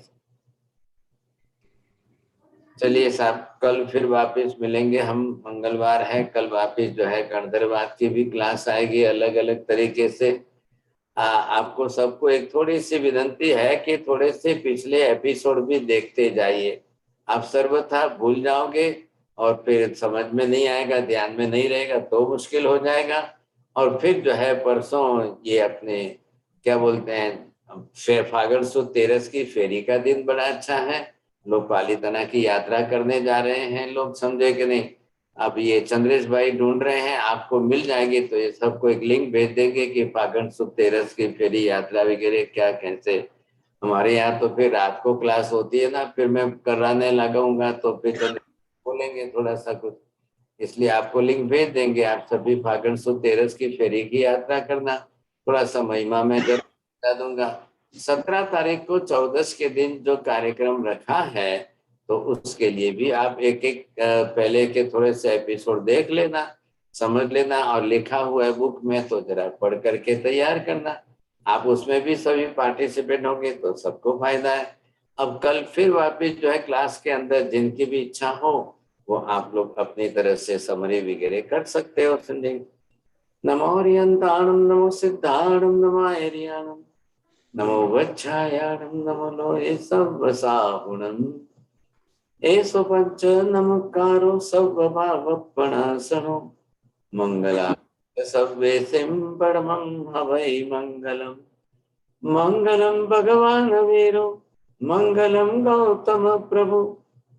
चलिए साहब, कल फिर वापस मिलेंगे हम, मंगलवार है, कल वापस जो है गणधर्वाद की भी क्लास आएगी अलग अलग तरीके से। आपको सबको एक थोड़ी सी विनती है कि थोड़े से पिछले एपिसोड भी देखते जाइए। आप सर्वथा भूल जाओगे और फिर समझ में नहीं आएगा, ध्यान में नहीं रहेगा तो मुश्किल हो जाएगा। और फिर जो है परसों ये अपने क्या बोलते हैं फागुन सुद 13 की फेरी का दिन बड़ा अच्छा है। लोग पालीताना की यात्रा करने जा रहे हैं, लोग समझे कि नहीं। अब ये चंद्रेश भाई ढूंढ रहे हैं, आपको मिल जाएगी तो ये सबको एक लिंक भेज देंगे कि फागुन सुद 13 की फेरी यात्रा वगैरह क्या कैसे। हमारे यहाँ तो फिर रात को क्लास होती है ना, फिर मैं कराने लगाऊंगा तो फिर बोलेंगे थोड़ा सा कुछ, इसलिए आपको लिंक भेज देंगे। आप सभी फागुन सुद 13 की फेरी की यात्रा करना, थोड़ा सा महिमा में जब बता दूंगा। 17 तारीख को 14 के दिन जो कार्यक्रम रखा है तो उसके लिए भी आप एक एक पहले के थोड़े से एपिसोड देख लेना, समझ लेना, और लिखा हुआ है बुक में तो जरा पढ़ करके तैयार करना। आप उसमें भी सभी पार्टिसिपेट होंगे तो सबको फायदा है। अब कल फिर वापस जो है क्लास के अंदर जिनकी भी इच्छा हो वो आप लोग अपनी तरह से समरी वगैरह कर सकते हो। संजय नमो हरियंताणम, नमो सिद्धाणम, नमो हरियाणम, नमो वच्छायाणम, नमो लोहे सव्वसाहुणम, एसो पंच नमकारो सव्वभावपणासनो, मंगला सव्वे परमं हवै मंगलम। मंगलम भगवान वीरो, मंगलम गौतम प्रभु,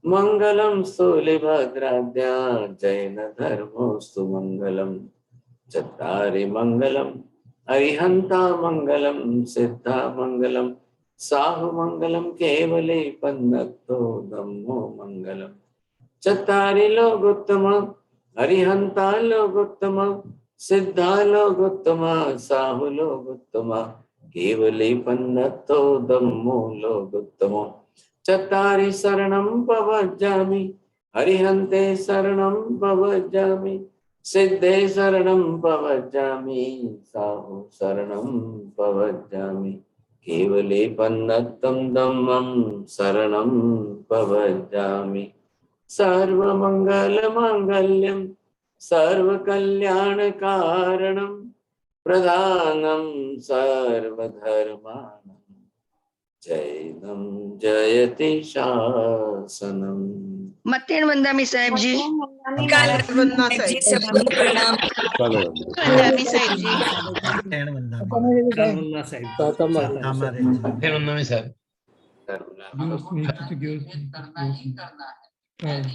मंगलम स्थूलिभद्राद्या, जैन धर्मोस्तु मंगलम। चत्तारि मंगलम अरिहंता मंगलम, सिद्धा मंगलम, साहु मंगलम, केवले पन्नक्तो धम्मो मंगलम। चत्तारि लोकोत्तम अरिहंता लोकोत्तम, सिद्धा लोकोत्तम, साहु लोकोत्तम, केवले पन्नक्तो धम्मो लोकोत्तम। चत्तारि शरणं पवज्जामि, अरिहन्ते शरणं पवज्जामि, सिद्धे शरणं पवज्जामि, साहु शरणं पवज्जामि, केवले पन्नक्तं धम्मं शरणं पवज्जामि। सर्वमंगलमांगल्यं सर्वकल्याणकारणं, प्रधानं सर्वधर्माणां, जैनं जयति शासनम्। मतेन वंदामी साहेब जी। वंदना साहेब जी। सबको प्रणाम। वंदामी साहेब जी। वंदना साहेब। साहब